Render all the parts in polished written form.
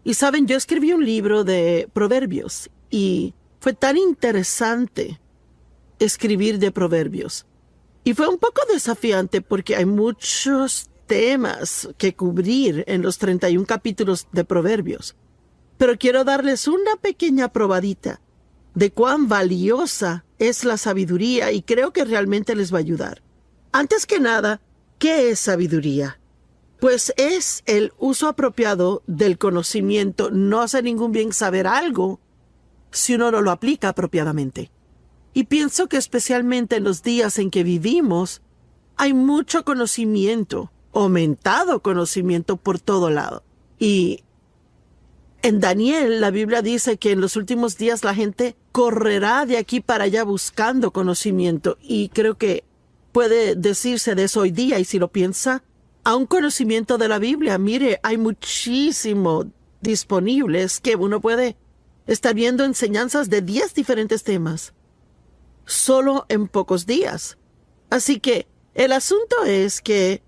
Y saben, yo escribí un libro de proverbios y fue tan interesante escribir de proverbios. Y fue un poco desafiante porque hay muchos temas que cubrir en los 31 capítulos de proverbios. Pero quiero darles una pequeña probadita de cuán valiosa es la sabiduría y creo que realmente les va a ayudar. Antes que nada, ¿qué es sabiduría? Pues es el uso apropiado del conocimiento. No hace ningún bien saber algo si uno no lo aplica apropiadamente. Y pienso que especialmente en los días en que vivimos, hay mucho conocimiento, aumentado conocimiento por todo lado. Y en Daniel, la Biblia dice que en los últimos días la gente correrá de aquí para allá buscando conocimiento. Y creo que puede decirse de eso hoy día. Y si lo piensa, a un conocimiento de la Biblia, mire, hay muchísimo disponibles que uno puede estar viendo enseñanzas de 10 diferentes temas solo en pocos días. Así que el asunto es que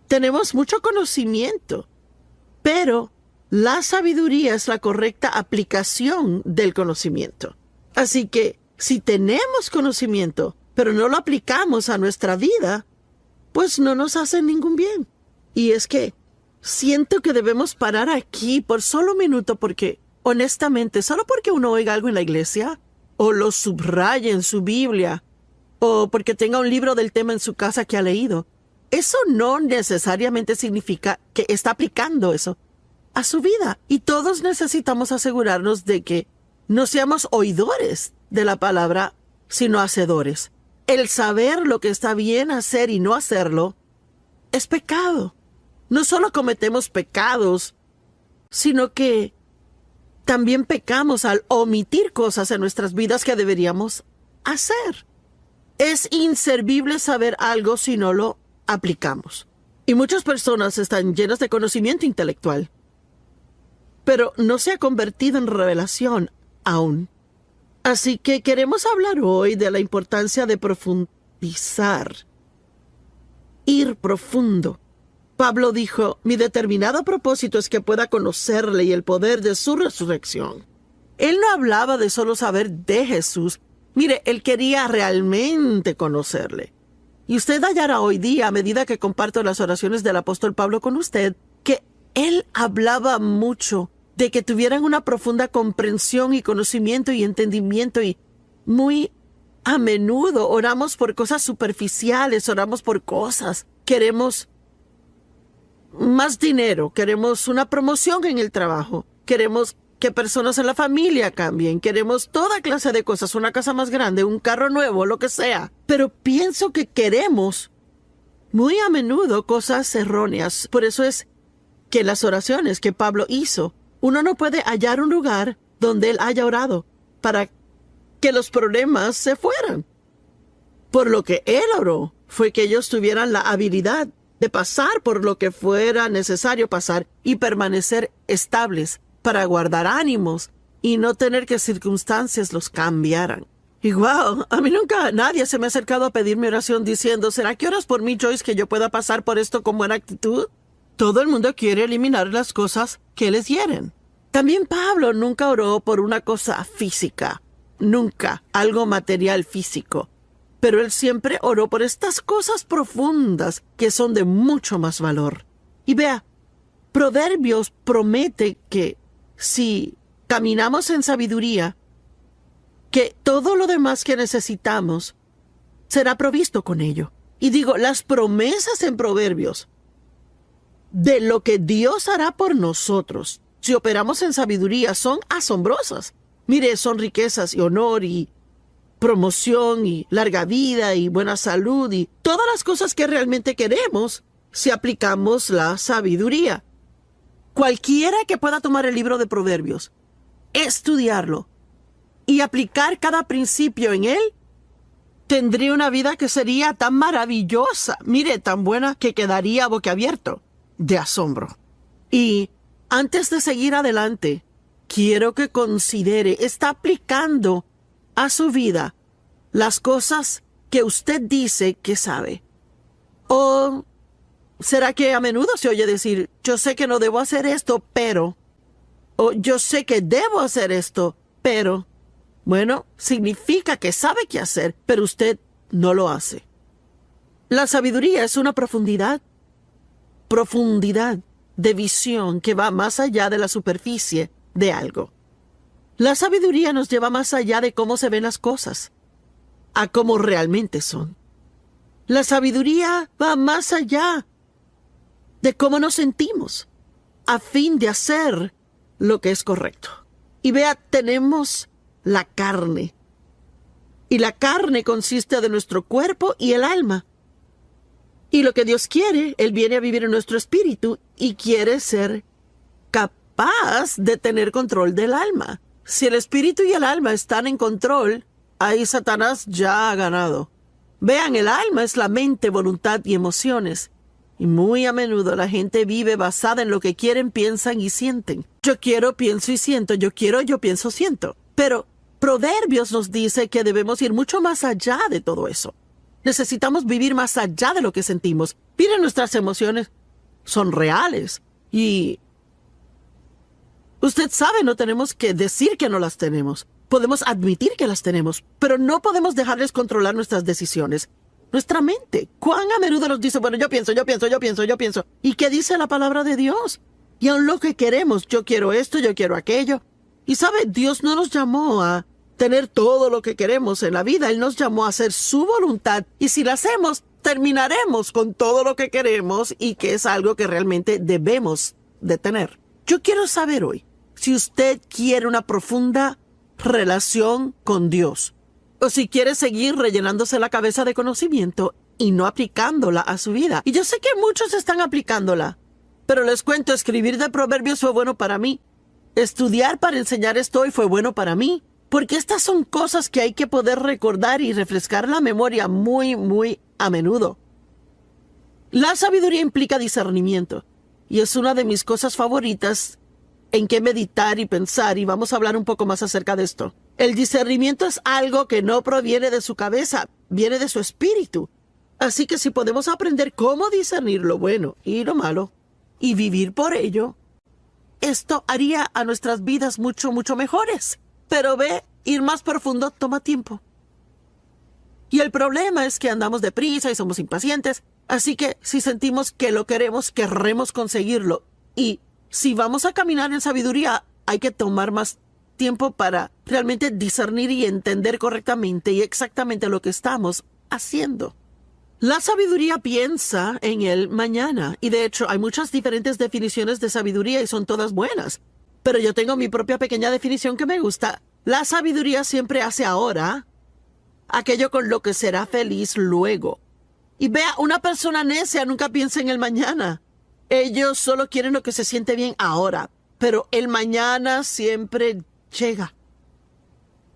tenemos mucho conocimiento, pero la sabiduría es la correcta aplicación del conocimiento. Así que si tenemos conocimiento, pero no lo aplicamos a nuestra vida, pues no nos hace ningún bien. Y es que siento que debemos parar aquí por solo un minuto porque, honestamente, solo porque uno oiga algo en la iglesia, o lo subraye en su Biblia, o porque tenga un libro del tema en su casa que ha leído, eso no necesariamente significa que está aplicando eso a su vida. Y todos necesitamos asegurarnos de que no seamos oidores de la palabra, sino hacedores. El saber lo que está bien hacer y no hacerlo es pecado. No solo cometemos pecados, sino que también pecamos al omitir cosas en nuestras vidas que deberíamos hacer. Es inservible saber algo si no lo aplicamos. Y muchas personas están llenas de conocimiento intelectual, pero no se ha convertido en revelación aún. Así que queremos hablar hoy de la importancia de profundizar, ir profundo. Pablo dijo, mi determinado propósito es que pueda conocerle y el poder de su resurrección. Él no hablaba de solo saber de Jesús. Mire, él quería realmente conocerle. Y usted hallará hoy día, a medida que comparto las oraciones del apóstol Pablo con usted, que él hablaba mucho de que tuvieran una profunda comprensión y conocimiento y entendimiento, y muy a menudo oramos por cosas superficiales, oramos por cosas. Queremos más dinero, queremos una promoción en el trabajo, queremos que personas en la familia cambien, queremos toda clase de cosas, una casa más grande, un carro nuevo, lo que sea. Pero pienso que queremos muy a menudo cosas erróneas. Por eso es que las oraciones que Pablo hizo, uno no puede hallar un lugar donde él haya orado para que los problemas se fueran. Por lo que él oró fue que ellos tuvieran la habilidad de pasar por lo que fuera necesario pasar y permanecer estables para guardar ánimos y no tener que circunstancias los cambiaran. Y wow, a mí nunca nadie se me ha acercado a pedir mi oración diciendo, ¿será que oras por mí, Joyce, que yo pueda pasar por esto con buena actitud? Todo el mundo quiere eliminar las cosas que les hieren. También Pablo nunca oró por una cosa física, nunca algo material físico. Pero él siempre oró por estas cosas profundas que son de mucho más valor. Y vea, Proverbios promete que si caminamos en sabiduría, que todo lo demás que necesitamos será provisto con ello. Y digo, las promesas en Proverbios de lo que Dios hará por nosotros si operamos en sabiduría son asombrosas. Mire, son riquezas y honor y promoción y larga vida y buena salud y todas las cosas que realmente queremos si aplicamos la sabiduría. Cualquiera que pueda tomar el libro de Proverbios, estudiarlo y aplicar cada principio en él, tendría una vida que sería tan maravillosa, mire, tan buena que quedaría boquiabierto de asombro. Y antes de seguir adelante, quiero que considere, ¿está aplicando a su vida las cosas que usted dice que sabe? ¿O será que a menudo se oye decir, yo sé que no debo hacer esto, pero O yo sé que debo hacer esto, pero, bueno, significa que sabe qué hacer, pero usted no lo hace. La sabiduría es una profundidad de visión que va más allá de la superficie de algo. La sabiduría nos lleva más allá de cómo se ven las cosas, a cómo realmente son. La sabiduría va más allá de cómo nos sentimos, a fin de hacer lo que es correcto. Y vea, tenemos la carne. Y la carne consiste de nuestro cuerpo y el alma. Y lo que Dios quiere, Él viene a vivir en nuestro espíritu y quiere ser capaz de tener control del alma. Si el espíritu y el alma están en control, ahí Satanás ya ha ganado. Vean, el alma es la mente, voluntad y emociones. Y muy a menudo la gente vive basada en lo que quieren, piensan y sienten. Yo quiero, pienso y siento. Yo quiero, yo pienso, siento. Pero Proverbios nos dice que debemos ir mucho más allá de todo eso. Necesitamos vivir más allá de lo que sentimos. Miren, nuestras emociones son reales. Y usted sabe, no tenemos que decir que no las tenemos. Podemos admitir que las tenemos, pero no podemos dejarles controlar nuestras decisiones. Nuestra mente, cuán a menudo nos dice, bueno, yo pienso. ¿Y qué dice la palabra de Dios? Y aun lo que queremos, yo quiero esto, yo quiero aquello. Y sabe, Dios no nos llamó a tener todo lo que queremos en la vida. Él nos llamó a hacer su voluntad. Y si la hacemos, terminaremos con todo lo que queremos y que es algo que realmente debemos de tener. Yo quiero saber hoy si usted quiere una profunda relación con Dios, o si quiere seguir rellenándose la cabeza de conocimiento y no aplicándola a su vida. Y yo sé que muchos están aplicándola, pero les cuento, escribir de Proverbios fue bueno para mí. Estudiar para enseñar esto hoy fue bueno para mí, porque estas son cosas que hay que poder recordar y refrescar la memoria muy a menudo. La sabiduría implica discernimiento, y es una de mis cosas favoritas en que meditar y pensar, y vamos a hablar un poco más acerca de esto. El discernimiento es algo que no proviene de su cabeza, viene de su espíritu. Así que si podemos aprender cómo discernir lo bueno y lo malo, y vivir por ello, esto haría a nuestras vidas mucho mejores. Pero ve, ir más profundo toma tiempo. Y el problema es que andamos deprisa y somos impacientes, así que si sentimos que lo queremos, querremos conseguirlo. Y si vamos a caminar en sabiduría, hay que tomar más tiempo para realmente discernir y entender correctamente y exactamente lo que estamos haciendo. La sabiduría piensa en el mañana, y de hecho hay muchas diferentes definiciones de sabiduría y son todas buenas. Pero yo tengo mi propia pequeña definición que me gusta. La sabiduría siempre hace ahora aquello con lo que será feliz luego. Y vea, una persona necia nunca piensa en el mañana. Ellos solo quieren lo que se siente bien ahora, pero el mañana siempre llega.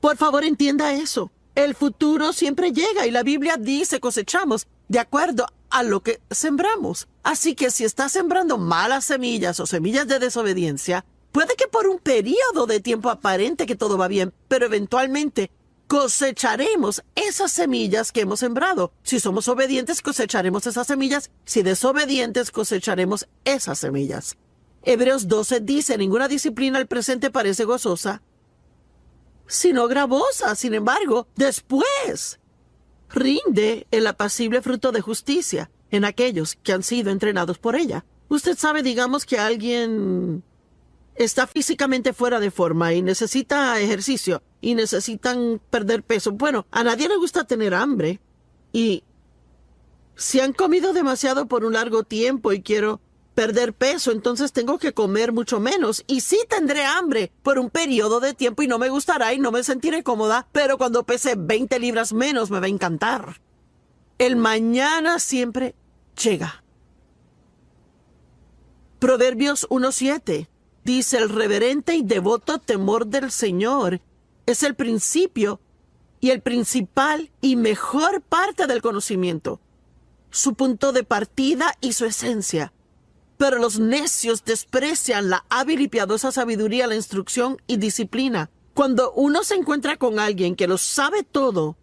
Por favor, entienda eso. El futuro siempre llega y la Biblia dice cosechamos de acuerdo a lo que sembramos. Así que si está sembrando malas semillas o semillas de desobediencia, puede que por un periodo de tiempo aparente que todo va bien, pero eventualmente cosecharemos esas semillas que hemos sembrado. Si somos obedientes, cosecharemos esas semillas. Si desobedientes, cosecharemos esas semillas. Hebreos 12 dice, ninguna disciplina al presente parece gozosa, sino gravosa. Sin embargo, después rinde el apacible fruto de justicia en aquellos que han sido entrenados por ella. Usted sabe, digamos que alguien está físicamente fuera de forma y necesita ejercicio y necesitan perder peso. Bueno, a nadie le gusta tener hambre, y si han comido demasiado por un largo tiempo y quiero perder peso, entonces tengo que comer mucho menos, y sí tendré hambre por un periodo de tiempo y no me gustará y no me sentiré cómoda, pero cuando pese 20 libras menos me va a encantar. El mañana siempre llega. Proverbios 1:7 dice, el reverente y devoto temor del Señor es el principio y el principal y mejor parte del conocimiento, su punto de partida y su esencia. Pero los necios desprecian la hábil y piadosa sabiduría, la instrucción y disciplina. Cuando uno se encuentra con alguien que lo sabe todo,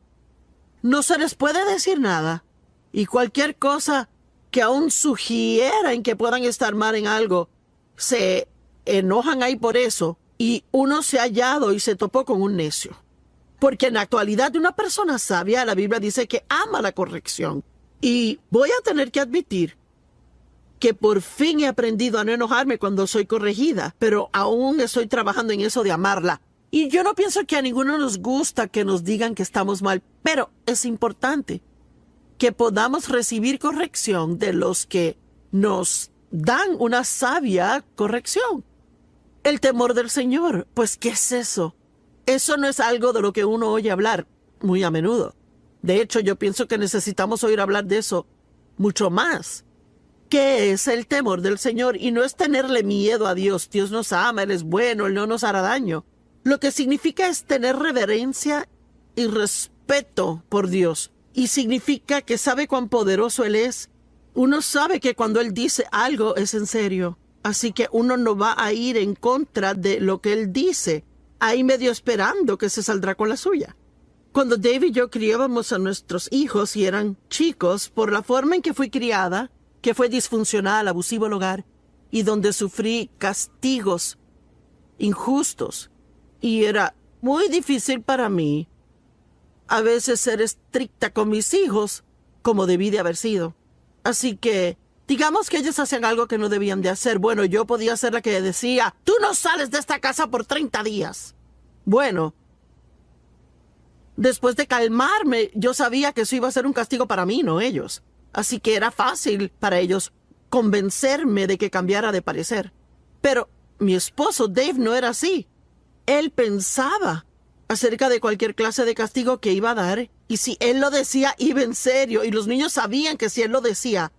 no se les puede decir nada, y cualquier cosa que aún sugiera en que puedan estar mal en algo, se enojan ahí por eso y uno se ha hallado y se topó con un necio. Porque en la actualidad una persona sabia, la Biblia dice que ama la corrección. Y voy a tener que admitir que por fin he aprendido a no enojarme cuando soy corregida, pero aún estoy trabajando en eso de amarla. Y yo no pienso que a ninguno nos gusta que nos digan que estamos mal, pero es importante que podamos recibir corrección de los que nos dan una sabia corrección. El temor del Señor, pues, ¿qué es eso? Eso no es algo de lo que uno oye hablar muy a menudo. De hecho, yo pienso que necesitamos oír hablar de eso mucho más. ¿Qué es el temor del Señor? Y no es tenerle miedo a Dios. Dios nos ama, Él es bueno, Él no nos hará daño. Lo que significa es tener reverencia y respeto por Dios. Y significa que sabe cuán poderoso Él es. Uno sabe que cuando Él dice algo es en serio. Así que uno no va a ir en contra de lo que Él dice, ahí medio esperando que se saldrá con la suya. Cuando Dave y yo criábamos a nuestros hijos y eran chicos, por la forma en que fui criada, que fue disfuncional, abusivo el hogar, y donde sufrí castigos injustos, y era muy difícil para mí a veces ser estricta con mis hijos como debí de haber sido. Así que, digamos que ellos hacían algo que no debían de hacer. Bueno, yo podía ser la que decía, tú no sales de esta casa por 30 días. Bueno, después de calmarme, yo sabía que eso iba a ser un castigo para mí, no ellos. Así que era fácil para ellos convencerme de que cambiara de parecer. Pero mi esposo Dave no era así. Él pensaba acerca de cualquier clase de castigo que iba a dar, y si él lo decía, iba en serio, y los niños sabían que si él lo decía,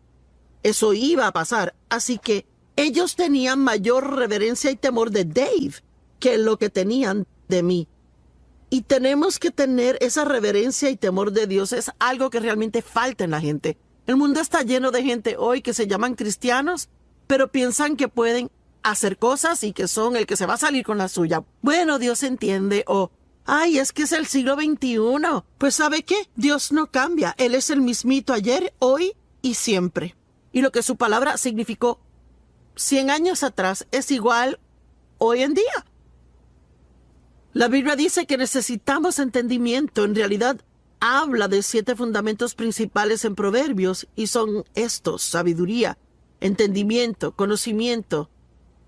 eso iba a pasar. Así que ellos tenían mayor reverencia y temor de Dave que lo que tenían de mí. Y tenemos que tener esa reverencia y temor de Dios. Es algo que realmente falta en la gente. El mundo está lleno de gente hoy que se llaman cristianos, pero piensan que pueden hacer cosas y que son el que se va a salir con la suya. Bueno, Dios entiende, o ay, es que es el siglo XXI. Pues ¿sabe qué? Dios no cambia. Él es el mismito ayer, hoy y siempre. Y lo que su palabra significó 100 años atrás es igual hoy en día. La Biblia dice que necesitamos entendimiento. En realidad, habla de 7 fundamentos principales en Proverbios y son estos: sabiduría, entendimiento, conocimiento,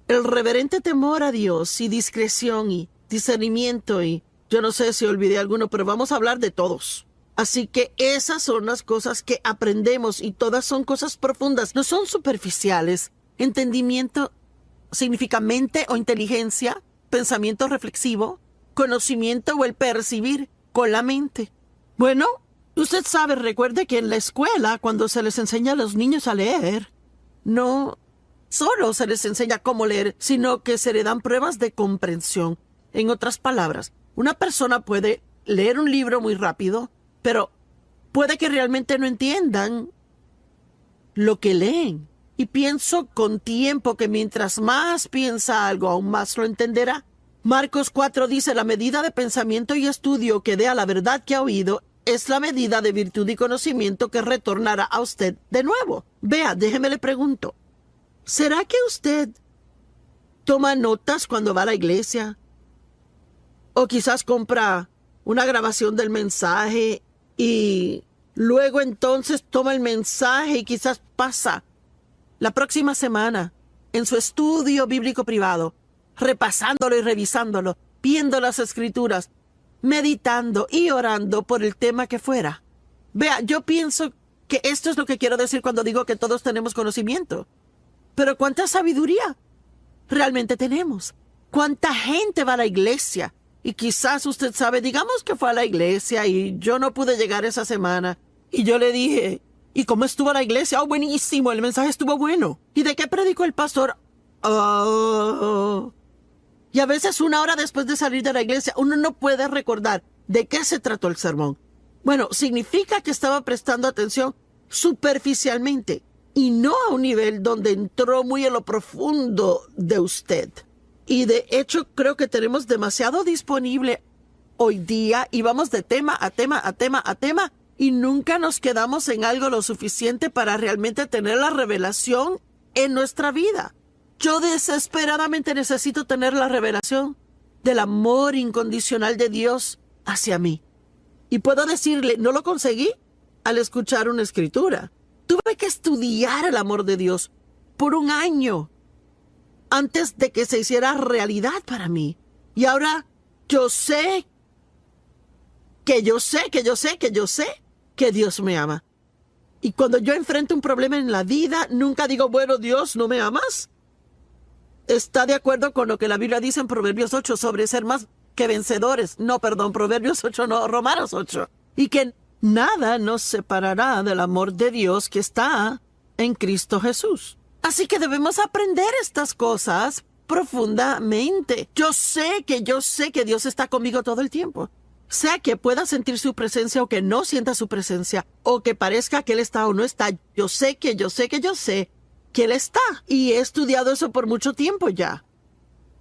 el reverente temor a Dios y discreción y discernimiento, y yo no sé si olvidé alguno, pero vamos a hablar de todos. Así que esas son las cosas que aprendemos y todas son cosas profundas, no son superficiales. Entendimiento significa mente o inteligencia, pensamiento reflexivo, conocimiento o el percibir con la mente. Bueno, usted sabe, recuerde que en la escuela, cuando se les enseña a los niños a leer, no solo se les enseña cómo leer, sino que se le dan pruebas de comprensión. En otras palabras, una persona puede leer un libro muy rápido, pero puede que realmente no entiendan lo que leen. Y pienso con tiempo que mientras más piensa algo, aún más lo entenderá. Marcos 4 dice, la medida de pensamiento y estudio que dé a la verdad que ha oído es la medida de virtud y conocimiento que retornará a usted de nuevo. Vea, déjeme le pregunto, ¿será que usted toma notas cuando va a la iglesia? O quizás compra una grabación del mensaje y luego entonces toma el mensaje y quizás pasa la próxima semana en su estudio bíblico privado, repasándolo y revisándolo, viendo las escrituras, meditando y orando por el tema que fuera. Vea, yo pienso que esto es lo que quiero decir cuando digo que todos tenemos conocimiento. Pero ¿cuánta sabiduría realmente tenemos? ¿Cuánta gente va a la iglesia? Y quizás usted sabe, digamos que fue a la iglesia y yo no pude llegar esa semana. Y yo le dije, ¿y cómo estuvo la iglesia? Oh, buenísimo, el mensaje estuvo bueno. ¿Y de qué predicó el pastor? Oh. Y a veces 1 hora después de salir de la iglesia, uno no puede recordar de qué se trató el sermón. Bueno, significa que estaba prestando atención superficialmente y no a un nivel donde entró muy en lo profundo de usted. Y de hecho creo que tenemos demasiado disponible hoy día y vamos de tema a tema a tema a tema y nunca nos quedamos en algo lo suficiente para realmente tener la revelación en nuestra vida. Yo desesperadamente necesito tener la revelación del amor incondicional de Dios hacia mí. Y puedo decirle, no lo conseguí al escuchar una escritura. Tuve que estudiar el amor de Dios por un año antes de que se hiciera realidad para mí. Y ahora yo sé que Dios me ama. Y cuando yo enfrento un problema en la vida, nunca digo, bueno, Dios, ¿no me amas? Está de acuerdo con lo que la Biblia dice en Proverbios 8 sobre ser más que vencedores. No, perdón, Proverbios 8 no, Romanos 8. Y que nada nos separará del amor de Dios que está en Cristo Jesús. Así que debemos aprender estas cosas profundamente. Yo sé que Dios está conmigo todo el tiempo. Sea que pueda sentir su presencia o que no sienta su presencia, o que parezca que Él está o no está, yo sé que Él está. Y he estudiado eso por mucho tiempo ya.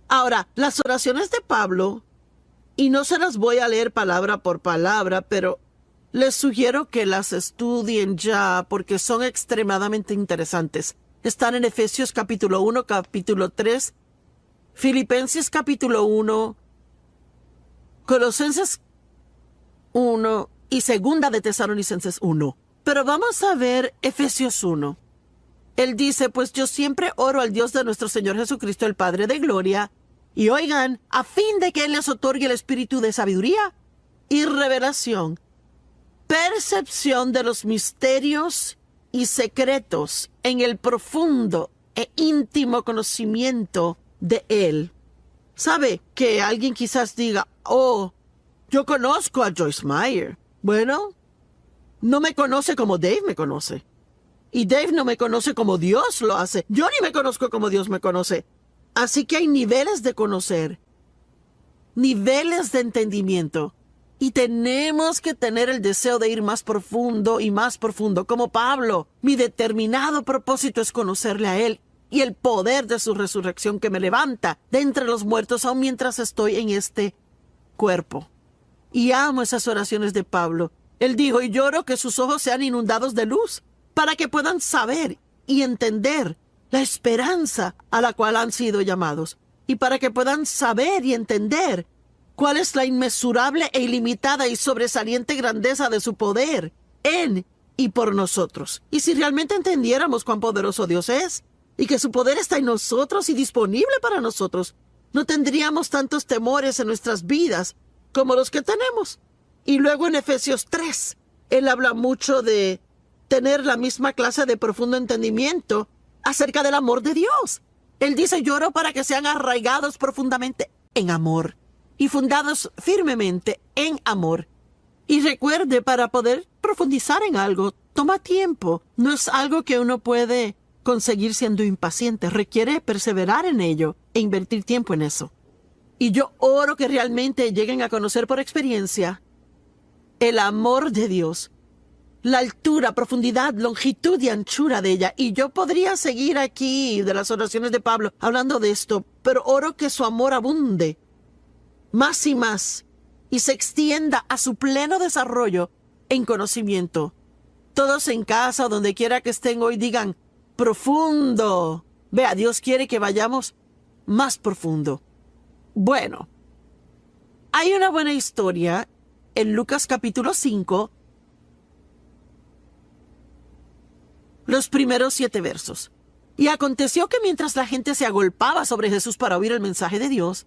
Ahora, las oraciones de Pablo, y no se las voy a leer palabra por palabra, pero les sugiero que las estudien ya porque son extremadamente interesantes. Están en Efesios capítulo 1, capítulo 3, Filipenses capítulo 1, Colosenses 1 y segunda de Tesalonicenses 1. Pero vamos a ver Efesios 1. Él dice, pues yo siempre oro al Dios de nuestro Señor Jesucristo, el Padre de Gloria, y oigan, a fin de que Él les otorgue el espíritu de sabiduría y revelación, percepción de los misterios y secretos en el profundo e íntimo conocimiento de Él. ¿Sabe que alguien quizás diga, oh, yo conozco a Joyce Meyer? Bueno, no me conoce como Dave me conoce. Y Dave no me conoce como Dios lo hace. Yo ni me conozco como Dios me conoce. Así que hay niveles de conocer, niveles de entendimiento. Y tenemos que tener el deseo de ir más profundo y más profundo. Como Pablo, mi determinado propósito es conocerle a Él y el poder de su resurrección que me levanta de entre los muertos aun mientras estoy en este cuerpo. Y amo esas oraciones de Pablo. Él dijo, y lloro que sus ojos sean inundados de luz, para que puedan saber y entender la esperanza a la cual han sido llamados, y para que puedan saber y entender cuál es la inmesurable e ilimitada y sobresaliente grandeza de su poder en y por nosotros. Y si realmente entendiéramos cuán poderoso Dios es, y que su poder está en nosotros y disponible para nosotros, no tendríamos tantos temores en nuestras vidas como los que tenemos. Y luego en Efesios 3, él habla mucho de tener la misma clase de profundo entendimiento acerca del amor de Dios. Él dice, yo oro para que sean arraigados profundamente en amor y fundados firmemente en amor. Y recuerde, para poder profundizar en algo, toma tiempo. No es algo que uno puede conseguir siendo impaciente. Requiere perseverar en ello e invertir tiempo en eso. Y yo oro que realmente lleguen a conocer por experiencia el amor de Dios, la altura, profundidad, longitud y anchura de ella. Y yo podría seguir aquí de las oraciones de Pablo hablando de esto, pero oro que su amor abunde más y más y se extienda a su pleno desarrollo en conocimiento. Todos en casa o donde quiera que estén hoy digan, profundo. Vea, Dios quiere que vayamos más profundo. Bueno, hay una buena historia en Lucas capítulo 5, los primeros 7 versos. Y aconteció que mientras la gente se agolpaba sobre Jesús para oír el mensaje de Dios,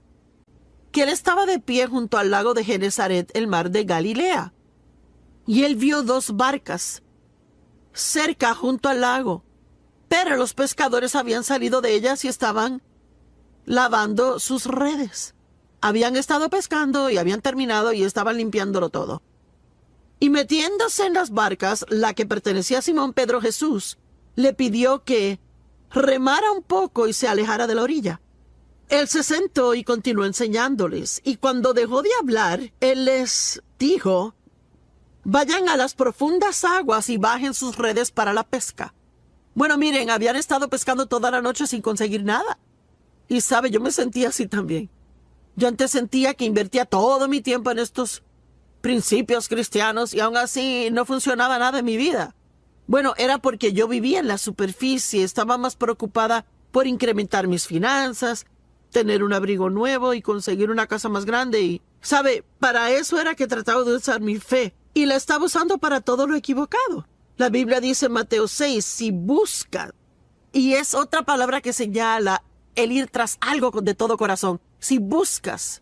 que él estaba de pie junto al lago de Genezaret, el mar de Galilea. Y él vio 2 barcas cerca junto al lago, pero los pescadores habían salido de ellas y estaban lavando sus redes. Habían estado pescando y habían terminado y estaban limpiándolo todo. Y metiéndose en las barcas, la que pertenecía a Simón Pedro, Jesús le pidió que remara un poco y se alejara de la orilla. Él se sentó y continuó enseñándoles, y cuando dejó de hablar, él les dijo, vayan a las profundas aguas y bajen sus redes para la pesca. Bueno, miren, habían estado pescando toda la noche sin conseguir nada. Y sabe, yo me sentía así también. Yo antes sentía que invertía todo mi tiempo en estos principios cristianos y aún así no funcionaba nada en mi vida. Bueno, era porque yo vivía en la superficie, estaba más preocupada por incrementar mis finanzas, tener un abrigo nuevo y conseguir una casa más grande. Y, ¿sabe? Para eso era que trataba de usar mi fe. Y la estaba usando para todo lo equivocado. La Biblia dice en Mateo 6, si buscan, y es otra palabra que señala el ir tras algo de todo corazón. Si buscas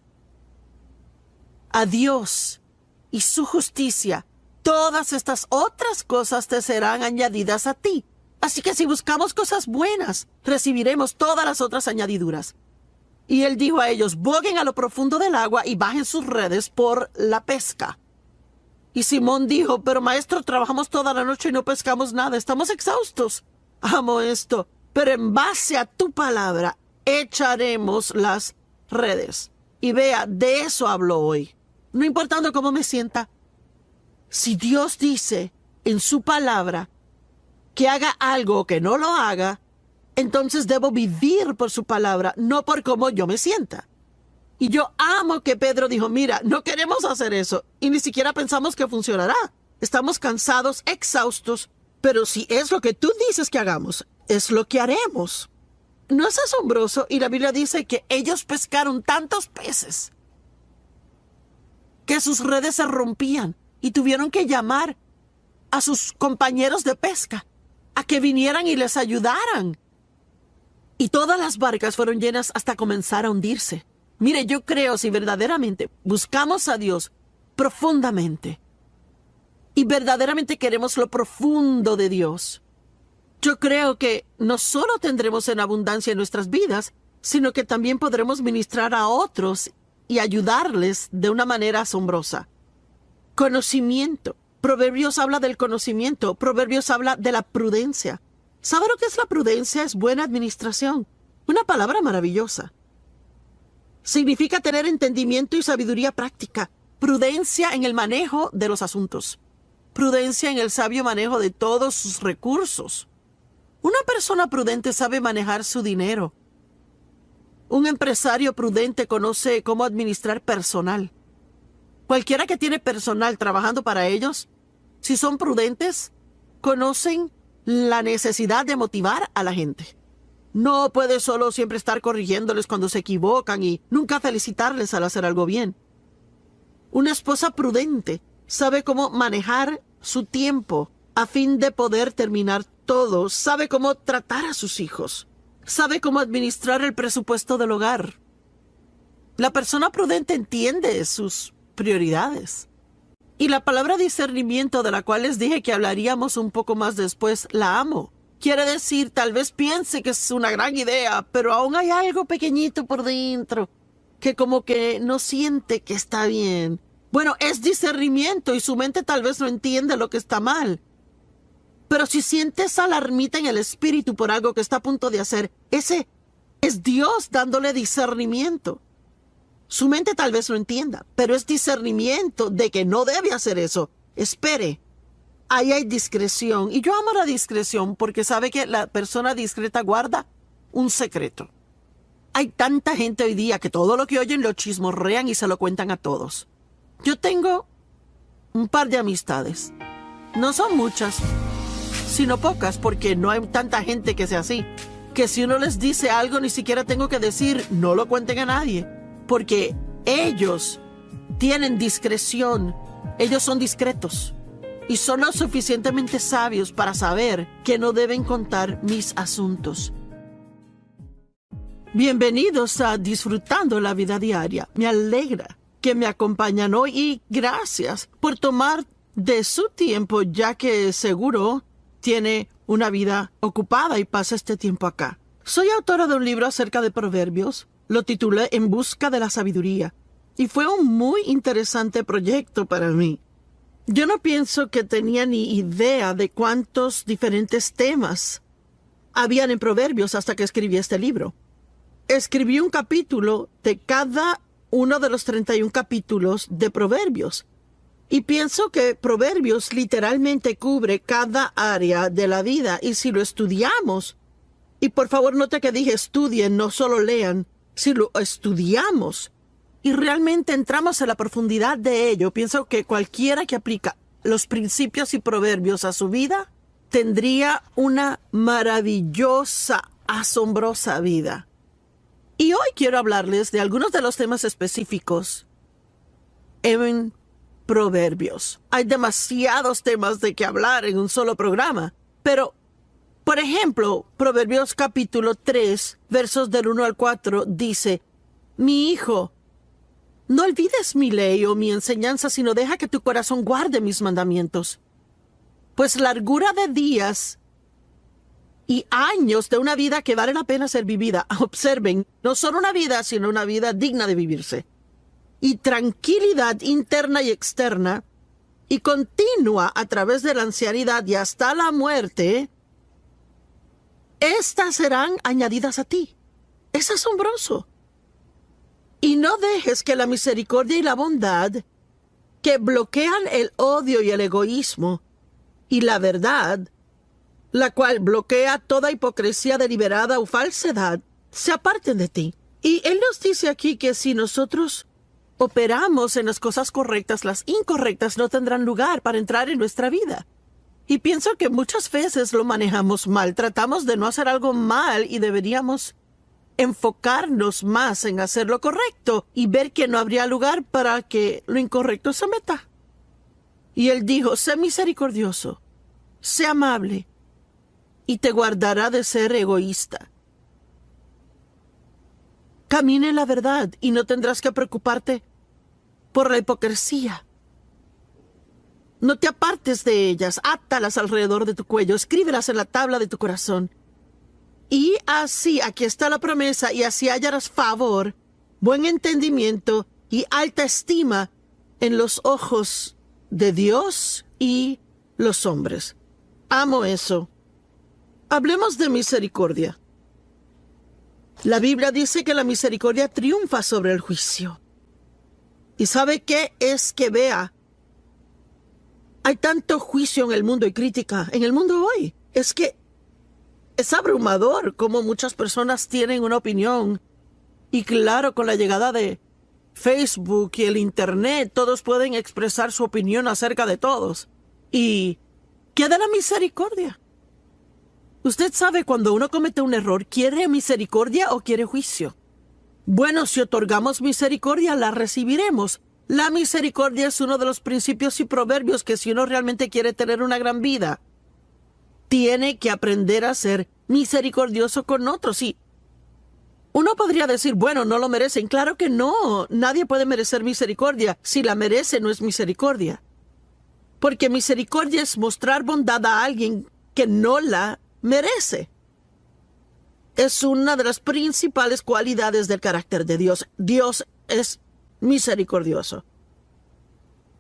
a Dios y su justicia, todas estas otras cosas te serán añadidas a ti. Así que si buscamos cosas buenas, recibiremos todas las otras añadiduras. Y él dijo a ellos, boguen a lo profundo del agua y bajen sus redes por la pesca. Y Simón dijo, pero maestro, trabajamos toda la noche y no pescamos nada, estamos exhaustos. Amo esto, pero en base a tu palabra echaremos las redes. Y vea, de eso hablo hoy. No importando cómo me sienta. Si Dios dice en su palabra que haga algo o que no lo haga, entonces debo vivir por su palabra, no por cómo yo me sienta. Y yo amo que Pedro dijo, mira, no queremos hacer eso y ni siquiera pensamos que funcionará. Estamos cansados, exhaustos, pero si es lo que tú dices que hagamos, es lo que haremos. ¿No es asombroso? Y la Biblia dice que ellos pescaron tantos peces que sus redes se rompían y tuvieron que llamar a sus compañeros de pesca a que vinieran y les ayudaran. Y todas las barcas fueron llenas hasta comenzar a hundirse. Mire, yo creo si verdaderamente buscamos a Dios profundamente y verdaderamente queremos lo profundo de Dios, yo creo que no solo tendremos en abundancia en nuestras vidas, sino que también podremos ministrar a otros y ayudarles de una manera asombrosa. Conocimiento. Proverbios habla del conocimiento. Proverbios habla de la prudencia. ¿Sabe lo que es la prudencia? Es buena administración. Una palabra maravillosa. Significa tener entendimiento y sabiduría práctica. Prudencia en el manejo de los asuntos. Prudencia en el sabio manejo de todos sus recursos. Una persona prudente sabe manejar su dinero. Un empresario prudente conoce cómo administrar personal. Cualquiera que tiene personal trabajando para ellos, si son prudentes, conocen la necesidad de motivar a la gente. No puede solo siempre estar corrigiéndoles cuando se equivocan y nunca felicitarles al hacer algo bien. Una esposa prudente sabe cómo manejar su tiempo a fin de poder terminar todo, sabe cómo tratar a sus hijos, sabe cómo administrar el presupuesto del hogar. La persona prudente entiende sus prioridades. Y la palabra discernimiento, de la cual les dije que hablaríamos un poco más después, la amo. Quiere decir, tal vez piense que es una gran idea, pero aún hay algo pequeñito por dentro que como que no siente que está bien. Bueno, es discernimiento y su mente tal vez no entiende lo que está mal. Pero si siente esa alarmita en el espíritu por algo que está a punto de hacer, ese es Dios dándole discernimiento. Su mente tal vez no entienda, pero es discernimiento de que no debe hacer eso. Espere. Ahí hay discreción. Y yo amo la discreción porque sabe que la persona discreta guarda un secreto. Hay tanta gente hoy día que todo lo que oyen lo chismorrean y se lo cuentan a todos. Yo tengo un par de amistades. No son muchas, sino pocas, porque no hay tanta gente que sea así. Que si uno les dice algo, ni siquiera tengo que decir, no lo cuenten a nadie. Porque ellos tienen discreción. Ellos son discretos. Y son lo suficientemente sabios para saber que no deben contar mis asuntos. Bienvenidos a Disfrutando la Vida Diaria. Me alegra que me acompañan hoy y gracias por tomar de su tiempo, ya que seguro tiene una vida ocupada y pasa este tiempo acá. Soy autora de un libro acerca de proverbios. Lo titulé En busca de la sabiduría. Y fue un muy interesante proyecto para mí. Yo no pienso que tenía ni idea de cuántos diferentes temas habían en Proverbios hasta que escribí este libro. Escribí un capítulo de cada uno de los 31 capítulos de Proverbios. Y pienso que Proverbios literalmente cubre cada área de la vida. Y si lo estudiamos, y por favor note que dije estudien, no solo lean, si lo estudiamos y realmente entramos en la profundidad de ello, pienso que cualquiera que aplica los principios y proverbios a su vida tendría una maravillosa asombrosa vida. Y hoy quiero hablarles de algunos de los temas específicos en Proverbios. Hay demasiados temas de que hablar en un solo programa, pero, por ejemplo, Proverbios capítulo 3, versos del 1 al 4, dice: Mi hijo, no olvides mi ley o mi enseñanza, sino deja que tu corazón guarde mis mandamientos. Pues largura de días y años de una vida que vale la pena ser vivida. Observen, no solo una vida, sino una vida digna de vivirse. Y tranquilidad interna y externa, y continua a través de la ancianidad y hasta la muerte, estas serán añadidas a ti. Es asombroso. Y no dejes que la misericordia y la bondad, que bloquean el odio y el egoísmo, y la verdad, la cual bloquea toda hipocresía deliberada o falsedad, se aparten de ti. Y Él nos dice aquí que si nosotros operamos en las cosas correctas, las incorrectas no tendrán lugar para entrar en nuestra vida. Y pienso que muchas veces lo manejamos mal. Tratamos de no hacer algo mal y deberíamos enfocarnos más en hacer lo correcto y ver que no habría lugar para que lo incorrecto se meta. Y Él dijo: sé misericordioso, sé amable, y te guardará de ser egoísta. Camina en la verdad y no tendrás que preocuparte por la hipocresía. No te apartes de ellas, átalas alrededor de tu cuello, escríbelas en la tabla de tu corazón. Y así, aquí está la promesa, y así hallarás favor, buen entendimiento y alta estima en los ojos de Dios y los hombres. Amo eso. Hablemos de misericordia. La Biblia dice que la misericordia triunfa sobre el juicio. ¿Y sabe qué es que vea? Hay tanto juicio en el mundo y crítica en el mundo hoy. Es que es abrumador cómo muchas personas tienen una opinión. Y claro, con la llegada de Facebook y el Internet, todos pueden expresar su opinión acerca de todos. ¿Y qué de la misericordia? Usted sabe, cuando uno comete un error, ¿quiere misericordia o quiere juicio? Bueno, si otorgamos misericordia, la recibiremos. La misericordia es uno de los principios y proverbios que, si uno realmente quiere tener una gran vida, tiene que aprender a ser misericordioso con otros. Y uno podría decir: bueno, no lo merecen. Claro que no. Nadie puede merecer misericordia. Si la merece, no es misericordia. Porque misericordia es mostrar bondad a alguien que no la merece. Es una de las principales cualidades del carácter de Dios. Dios es misericordioso.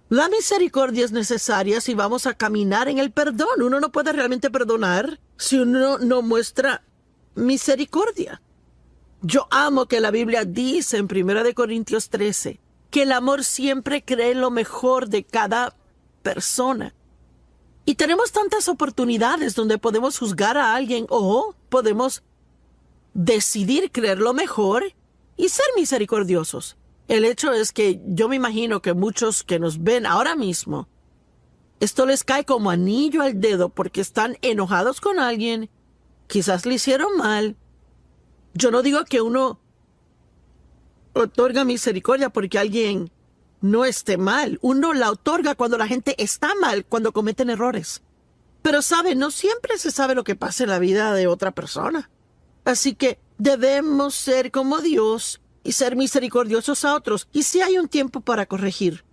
La misericordia es necesaria si vamos a caminar en el perdón. Uno no puede realmente perdonar si uno no muestra misericordia. Yo amo que la Biblia dice en 1 Corintios 13 que el amor siempre cree lo mejor de cada persona. Y tenemos tantas oportunidades donde podemos juzgar a alguien o podemos decidir creer lo mejor y ser misericordiosos. El hecho es que yo me imagino que muchos que nos ven ahora mismo, esto les cae como anillo al dedo porque están enojados con alguien, quizás le hicieron mal. Yo no digo que uno otorga misericordia porque alguien no esté mal. Uno la otorga cuando la gente está mal, cuando cometen errores. Pero sabe, no siempre se sabe lo que pasa en la vida de otra persona. Así que debemos ser como Dios y ser misericordiosos a otros. Y sí hay un tiempo para corregir,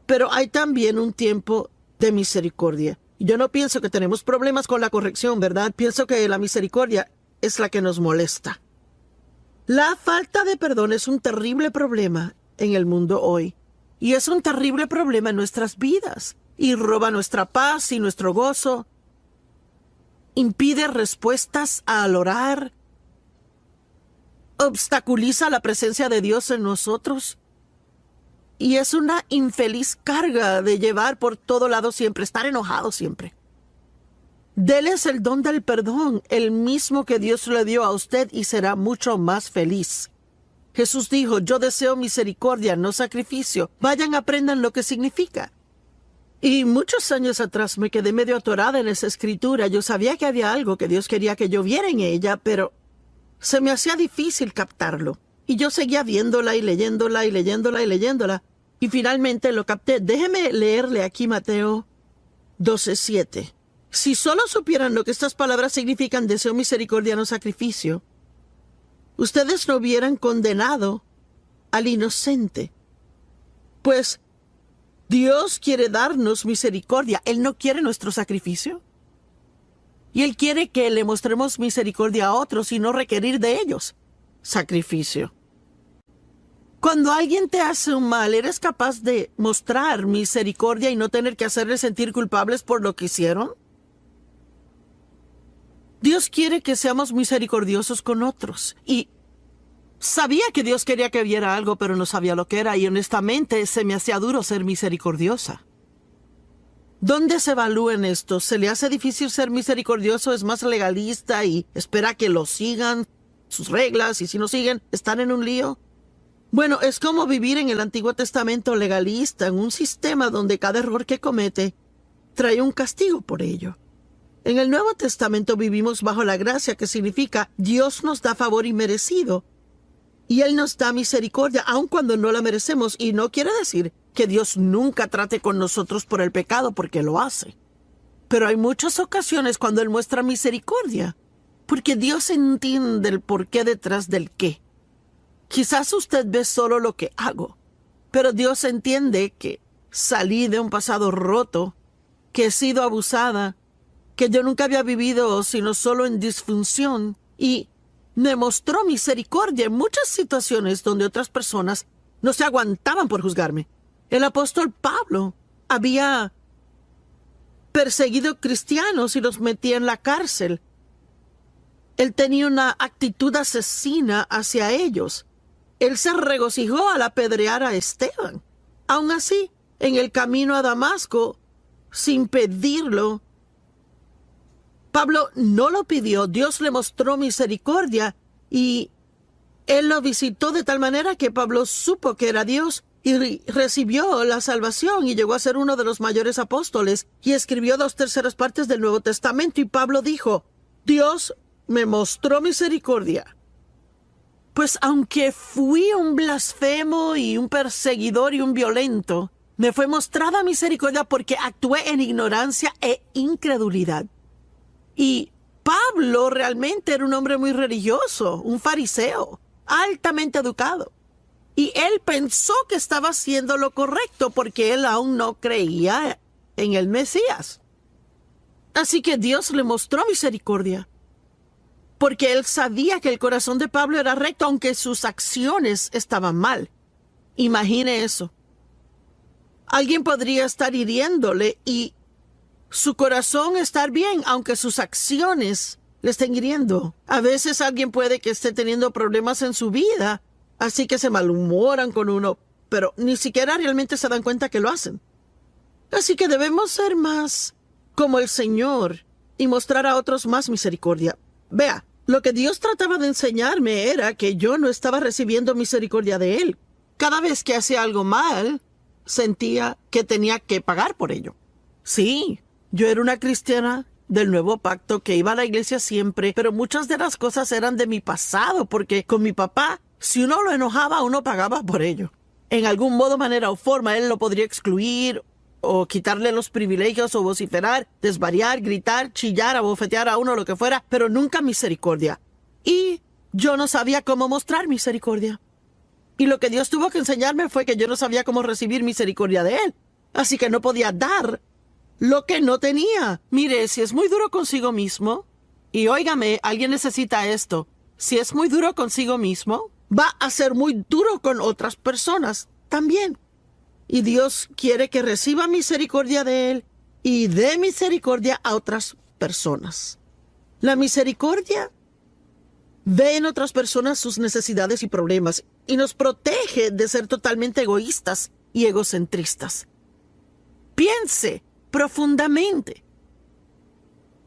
pero hay también un tiempo de misericordia. Yo no pienso que tenemos problemas con la corrección, ¿verdad? Pienso que la misericordia es la que nos molesta. La falta de perdón es un terrible problema en el mundo hoy. Y es un terrible problema en nuestras vidas. Y roba nuestra paz y nuestro gozo. Impide respuestas al orar. Obstaculiza la presencia de Dios en nosotros. Y es una infeliz carga de llevar por todo lado siempre, estar enojado siempre. Déles el don del perdón, el mismo que Dios le dio a usted, y será mucho más feliz. Jesús dijo: yo deseo misericordia, no sacrificio. Vayan, aprendan lo que significa. Y muchos años atrás me quedé medio atorada en esa escritura. Yo sabía que había algo que Dios quería que yo viera en ella, pero se me hacía difícil captarlo. Y yo seguía viéndola y leyéndola y leyéndola y leyéndola. Y finalmente lo capté. Déjeme leerle aquí Mateo 12:7. Si solo supieran lo que estas palabras significan, deseo, misericordia, no sacrificio, ustedes no hubieran condenado al inocente. Pues Dios quiere darnos misericordia. Él no quiere nuestro sacrificio. Y Él quiere que le mostremos misericordia a otros y no requerir de ellos sacrificio. Cuando alguien te hace un mal, ¿eres capaz de mostrar misericordia y no tener que hacerles sentir culpables por lo que hicieron? Dios quiere que seamos misericordiosos con otros. Y sabía que Dios quería que viera algo, pero no sabía lo que era. Y honestamente se me hacía duro ser misericordiosa. ¿Dónde se evalúa en esto? ¿Se le hace difícil ser misericordioso? ¿Es más legalista y espera que lo sigan sus reglas? Y si no siguen, están en un lío. Bueno, es como vivir en el Antiguo Testamento legalista, en un sistema donde cada error que comete trae un castigo por ello. En el Nuevo Testamento vivimos bajo la gracia, que significa Dios nos da favor inmerecido y Él nos da misericordia aun cuando no la merecemos. Y no quiere decir que Dios nunca trate con nosotros por el pecado, porque lo hace. Pero hay muchas ocasiones cuando Él muestra misericordia, porque Dios entiende el porqué detrás del qué. Quizás usted ve solo lo que hago, pero Dios entiende que salí de un pasado roto, que he sido abusada, que yo nunca había vivido sino solo en disfunción, y me mostró misericordia en muchas situaciones donde otras personas no se aguantaban por juzgarme. El apóstol Pablo había perseguido cristianos y los metía en la cárcel. Él tenía una actitud asesina hacia ellos. Él se regocijó al apedrear a Esteban. Aun así, en el camino a Damasco, sin pedirlo, Pablo no lo pidió. Dios le mostró misericordia y Él lo visitó de tal manera que Pablo supo que era Dios y recibió la salvación y llegó a ser uno de los mayores apóstoles y escribió 2/3 partes del Nuevo Testamento. Y Pablo dijo, Dios me mostró misericordia. Pues aunque fui un blasfemo y un perseguidor y un violento, me fue mostrada misericordia porque actué en ignorancia e incredulidad. Y Pablo realmente era un hombre muy religioso, un fariseo, altamente educado. Y él pensó que estaba haciendo lo correcto porque él aún no creía en el Mesías. Así que Dios le mostró misericordia, porque él sabía que el corazón de Pablo era recto, aunque sus acciones estaban mal. Imagine eso. Alguien podría estar hiriéndole y su corazón estar bien, aunque sus acciones le estén hiriendo. A veces alguien puede que esté teniendo problemas en su vida, así que se malhumoran con uno, pero ni siquiera realmente se dan cuenta que lo hacen. Así que debemos ser más como el Señor y mostrar a otros más misericordia. Vea, lo que Dios trataba de enseñarme era que yo no estaba recibiendo misericordia de Él. Cada vez que hacía algo mal, sentía que tenía que pagar por ello. Sí, yo era una cristiana del Nuevo Pacto que iba a la iglesia siempre, pero muchas de las cosas eran de mi pasado, porque con mi papá, si uno lo enojaba, uno pagaba por ello. En algún modo, manera o forma, él lo podría excluir o quitarle los privilegios o vociferar, desvariar, gritar, chillar, abofetear a uno, lo que fuera, pero nunca misericordia. Y yo no sabía cómo mostrar misericordia. Y lo que Dios tuvo que enseñarme fue que yo no sabía cómo recibir misericordia de Él. Así que no podía dar lo que no tenía. Mire, si es muy duro consigo mismo, y óigame, alguien necesita esto, si es muy duro consigo mismo, va a ser muy duro con otras personas también. Y Dios quiere que reciba misericordia de Él y dé misericordia a otras personas. La misericordia ve en otras personas sus necesidades y problemas y nos protege de ser totalmente egoístas y egocentristas. Piense profundamente.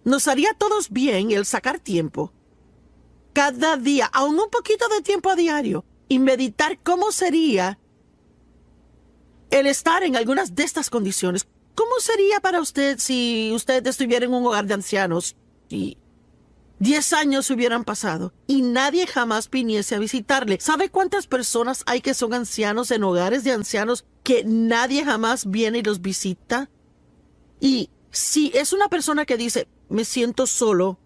Nos haría a todos bien el sacar tiempo cada día, aún un poquito de tiempo a diario, y meditar cómo sería el estar en algunas de estas condiciones. ¿Cómo sería para usted si usted estuviera en un hogar de ancianos y 10 años hubieran pasado y nadie jamás viniese a visitarle? ¿Sabe cuántas personas hay que son ancianos en hogares de ancianos que nadie jamás viene y los visita? Y si es una persona que dice, me siento solo,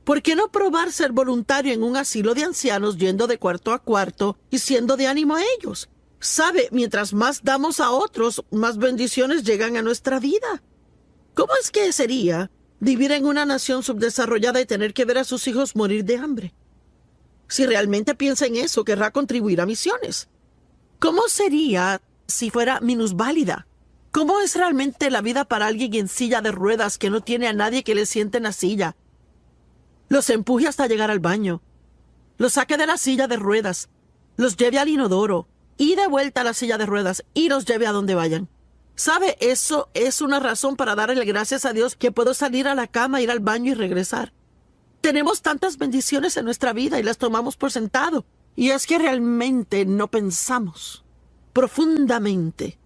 ¿por qué no probar ser voluntario en un asilo de ancianos yendo de cuarto a cuarto y siendo de ánimo a ellos? Sabe, mientras más damos a otros, más bendiciones llegan a nuestra vida. ¿Cómo es que sería vivir en una nación subdesarrollada y tener que ver a sus hijos morir de hambre? Si realmente piensa en eso, querrá contribuir a misiones. ¿Cómo sería si fuera minusválida? ¿Cómo es realmente la vida para alguien en silla de ruedas que no tiene a nadie que le siente en la silla? Los empuje hasta llegar al baño, los saque de la silla de ruedas, los lleve al inodoro y de vuelta a la silla de ruedas y los lleve a donde vayan. ¿Sabe? Eso es una razón para darle gracias a Dios que puedo salir a la cama, ir al baño y regresar. Tenemos tantas bendiciones en nuestra vida y las tomamos por sentado. Y es que realmente no pensamos profundamente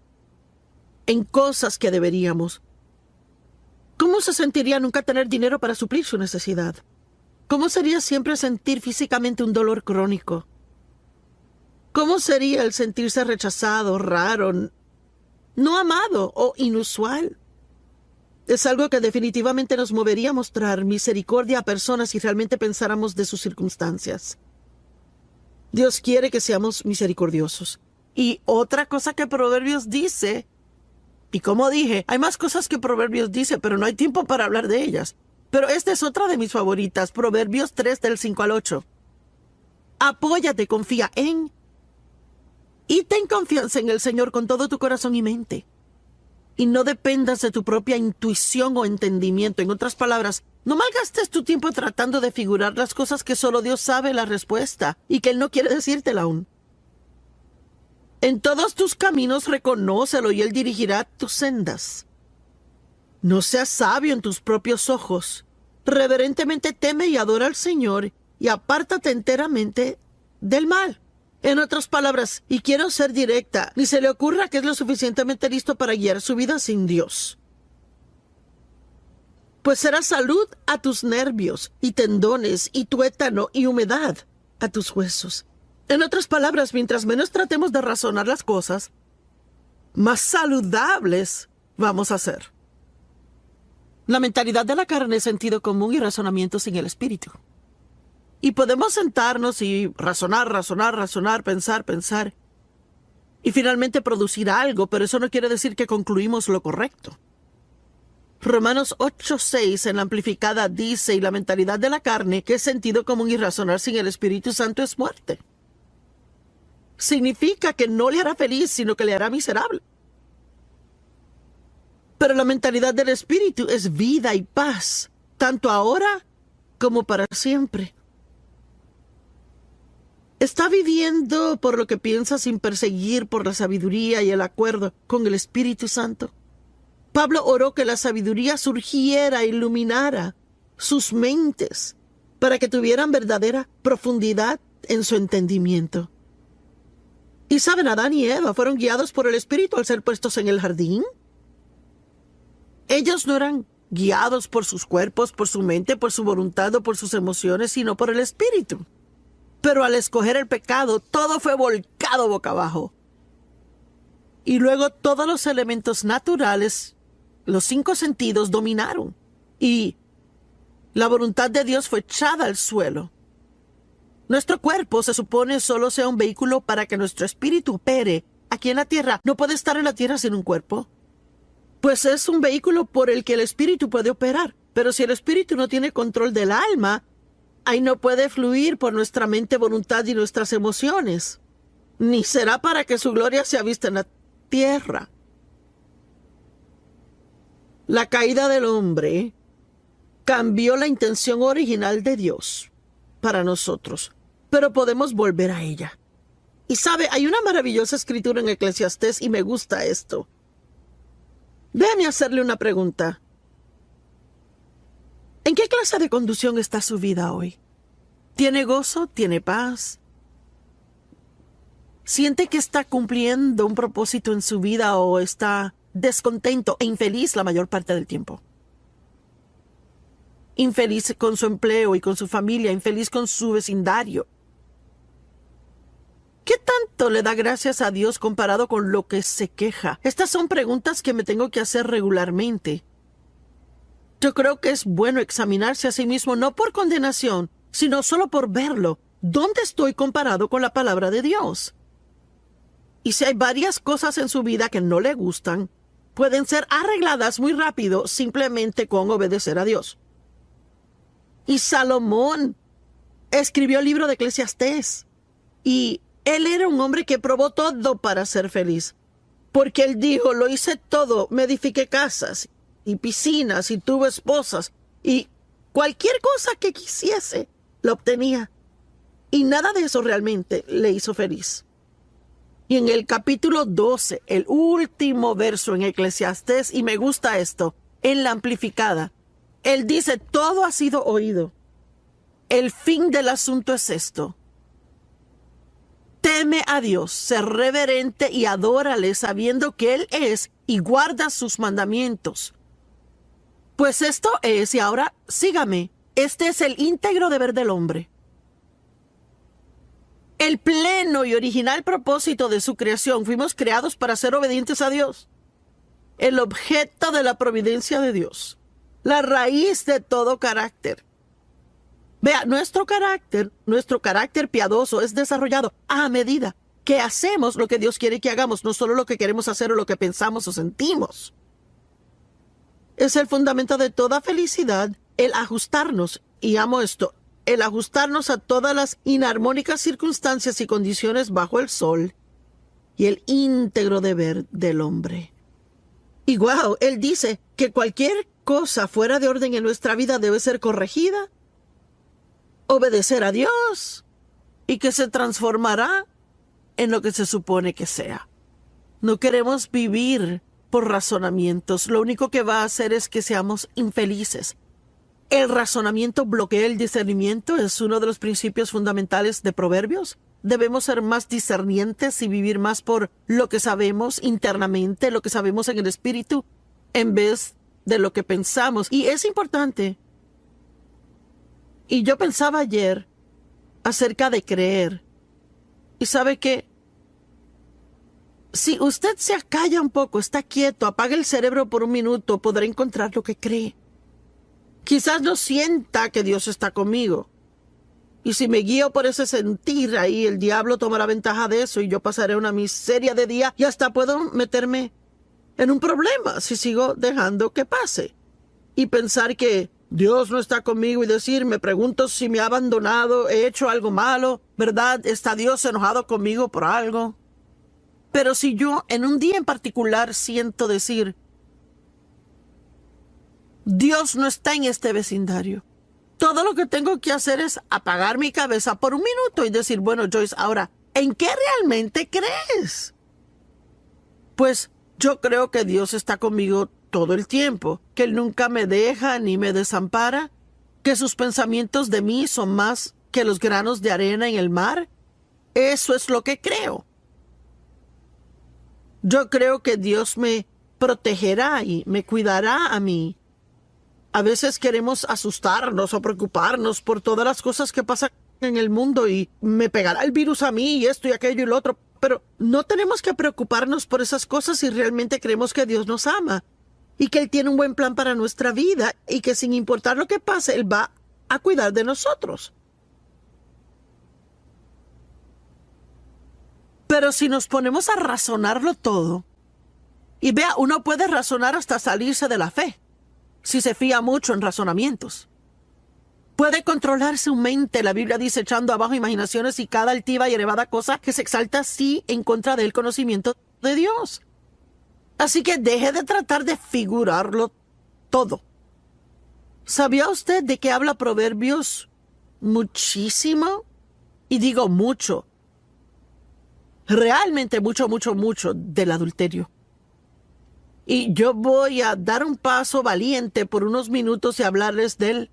en cosas que deberíamos. ¿Cómo se sentiría nunca tener dinero para suplir su necesidad? ¿Cómo sería siempre sentir físicamente un dolor crónico? ¿Cómo sería el sentirse rechazado, raro, no amado o inusual? Es algo que definitivamente nos movería a mostrar misericordia a personas si realmente pensáramos de sus circunstancias. Dios quiere que seamos misericordiosos. Y otra cosa que Proverbios dice, y como dije, hay más cosas que Proverbios dice, pero no hay tiempo para hablar de ellas. Pero esta es otra de mis favoritas, Proverbios 3 del 5 al 8. Apóyate, confía en y ten confianza en el Señor con todo tu corazón y mente. Y no dependas de tu propia intuición o entendimiento. En otras palabras, no malgastes tu tiempo tratando de figurar las cosas que solo Dios sabe la respuesta y que Él no quiere decírtela aún. En todos tus caminos reconócelo y Él dirigirá tus sendas. No seas sabio en tus propios ojos. Reverentemente teme y adora al Señor y apártate enteramente del mal. En otras palabras, y quiero ser directa, ni se le ocurra que es lo suficientemente listo para guiar su vida sin Dios. Pues será salud a tus nervios y tendones y tuétano y humedad a tus huesos. En otras palabras, mientras menos tratemos de razonar las cosas, más saludables vamos a ser. La mentalidad de la carne es sentido común y razonamiento sin el espíritu. Y podemos sentarnos y razonar, pensar, y finalmente producir algo, pero eso no quiere decir que concluimos lo correcto. Romanos 8:6 en la amplificada dice, y la mentalidad de la carne, que es sentido común y razonar sin el Espíritu Santo, es muerte. Significa que no le hará feliz, sino que le hará miserable. Pero la mentalidad del Espíritu es vida y paz, tanto ahora como para siempre. Está viviendo por lo que piensa sin perseguir por la sabiduría y el acuerdo con el Espíritu Santo. Pablo oró que la sabiduría surgiera e iluminara sus mentes para que tuvieran verdadera profundidad en su entendimiento. Y saben, Adán y Eva fueron guiados por el Espíritu al ser puestos en el jardín. Ellos no eran guiados por sus cuerpos, por su mente, por su voluntad o por sus emociones, sino por el Espíritu. Pero al escoger el pecado, todo fue volcado boca abajo. Y luego todos los elementos naturales, los 5 sentidos, dominaron. Y la voluntad de Dios fue echada al suelo. Nuestro cuerpo se supone solo sea un vehículo para que nuestro espíritu opere aquí en la tierra. No puede estar en la tierra sin un cuerpo. Pues es un vehículo por el que el espíritu puede operar. Pero si el espíritu no tiene control del alma, ahí no puede fluir por nuestra mente, voluntad y nuestras emociones. Ni será para que su gloria sea vista en la tierra. La caída del hombre cambió la intención original de Dios para nosotros, pero podemos volver a ella. Y sabe, hay una maravillosa escritura en Eclesiastés y me gusta esto. Déjame hacerle una pregunta. ¿En qué clase de conducción está su vida hoy? ¿Tiene gozo? ¿Tiene paz? ¿Siente que está cumpliendo un propósito en su vida o está descontento e infeliz la mayor parte del tiempo. Infeliz con su empleo y con su familia, infeliz con su vecindario. ¿Qué tanto le da gracias a Dios comparado con lo que se queja? Estas son preguntas que me tengo que hacer regularmente. Yo creo que es bueno examinarse a sí mismo no por condenación, sino solo por verlo. ¿Dónde estoy comparado con la palabra de Dios? Y si hay varias cosas en su vida que no le gustan, pueden ser arregladas muy rápido simplemente con obedecer a Dios. Y Salomón escribió el libro de Eclesiastés. Y él era un hombre que probó todo para ser feliz. Porque él dijo, lo hice todo, me edifiqué casas y piscinas y tuve esposas. Y cualquier cosa que quisiese, lo obtenía. Y nada de eso realmente le hizo feliz. Y en el capítulo 12, el último verso en Eclesiastés, y me gusta esto, en la amplificada, él dice, todo ha sido oído. El fin del asunto es esto. Teme a Dios, sé reverente y adórale sabiendo que Él es y guarda sus mandamientos. Pues esto es, y ahora sígame, este es el íntegro deber del hombre. El pleno y original propósito de su creación, fuimos creados para ser obedientes a Dios. El objeto de la providencia de Dios. La raíz de todo carácter. Vea, nuestro carácter piadoso es desarrollado a medida que hacemos lo que Dios quiere que hagamos, no solo lo que queremos hacer o lo que pensamos o sentimos. Es el fundamento de toda felicidad, el ajustarnos, y amo esto, el ajustarnos a todas las inarmónicas circunstancias y condiciones bajo el sol, y el íntegro deber del hombre. Y wow, él dice que cualquier cosa fuera de orden en nuestra vida debe ser corregida, obedecer a Dios, y que se transformará en lo que se supone que sea. No queremos vivir por razonamientos. Lo único que va a hacer es que seamos infelices. El razonamiento bloquea el discernimiento. Es uno de los principios fundamentales de Proverbios. Debemos ser más discernientes y vivir más por lo que sabemos internamente, lo que sabemos en el espíritu, en vez de lo que pensamos. Y es importante. Y yo pensaba ayer acerca de creer. ¿Y sabe qué? Si usted se acalla un poco, está quieto, apaga el cerebro por un minuto, podrá encontrar lo que cree. Quizás no sienta que Dios está conmigo. Y si me guío por ese sentir, ahí el diablo tomará ventaja de eso y yo pasaré una miseria de día y hasta puedo meterme en un problema si sigo dejando que pase. Y pensar que Dios no está conmigo y decir, me pregunto si me ha abandonado, he hecho algo malo, ¿verdad? ¿Está Dios enojado conmigo por algo? Pero si yo en un día en particular siento decir, Dios no está en este vecindario, todo lo que tengo que hacer es apagar mi cabeza por un minuto y decir, bueno, Joyce, ahora, ¿en qué realmente crees? Pues yo creo que Dios está conmigo todo el tiempo, que Él nunca me deja ni me desampara, que sus pensamientos de mí son más que los granos de arena en el mar. Eso es lo que creo. Yo creo que Dios me protegerá y me cuidará a mí. A veces queremos asustarnos o preocuparnos por todas las cosas que pasan en el mundo y me pegará el virus a mí y esto y aquello y lo otro. Pero no tenemos que preocuparnos por esas cosas si realmente creemos que Dios nos ama y que Él tiene un buen plan para nuestra vida y que sin importar lo que pase, Él va a cuidar de nosotros. Pero si nos ponemos a razonarlo todo, y vea, uno puede razonar hasta salirse de la fe, si se fía mucho en razonamientos. Puede controlar su mente, la Biblia dice, echando abajo imaginaciones y cada altiva y elevada cosa que se exalta así en contra del conocimiento de Dios. Así que deje de tratar de figurarlo todo. ¿Sabía usted de qué habla Proverbios muchísimo? Y digo mucho. Realmente mucho del adulterio. Y yo voy a dar un paso valiente por unos minutos y hablarles del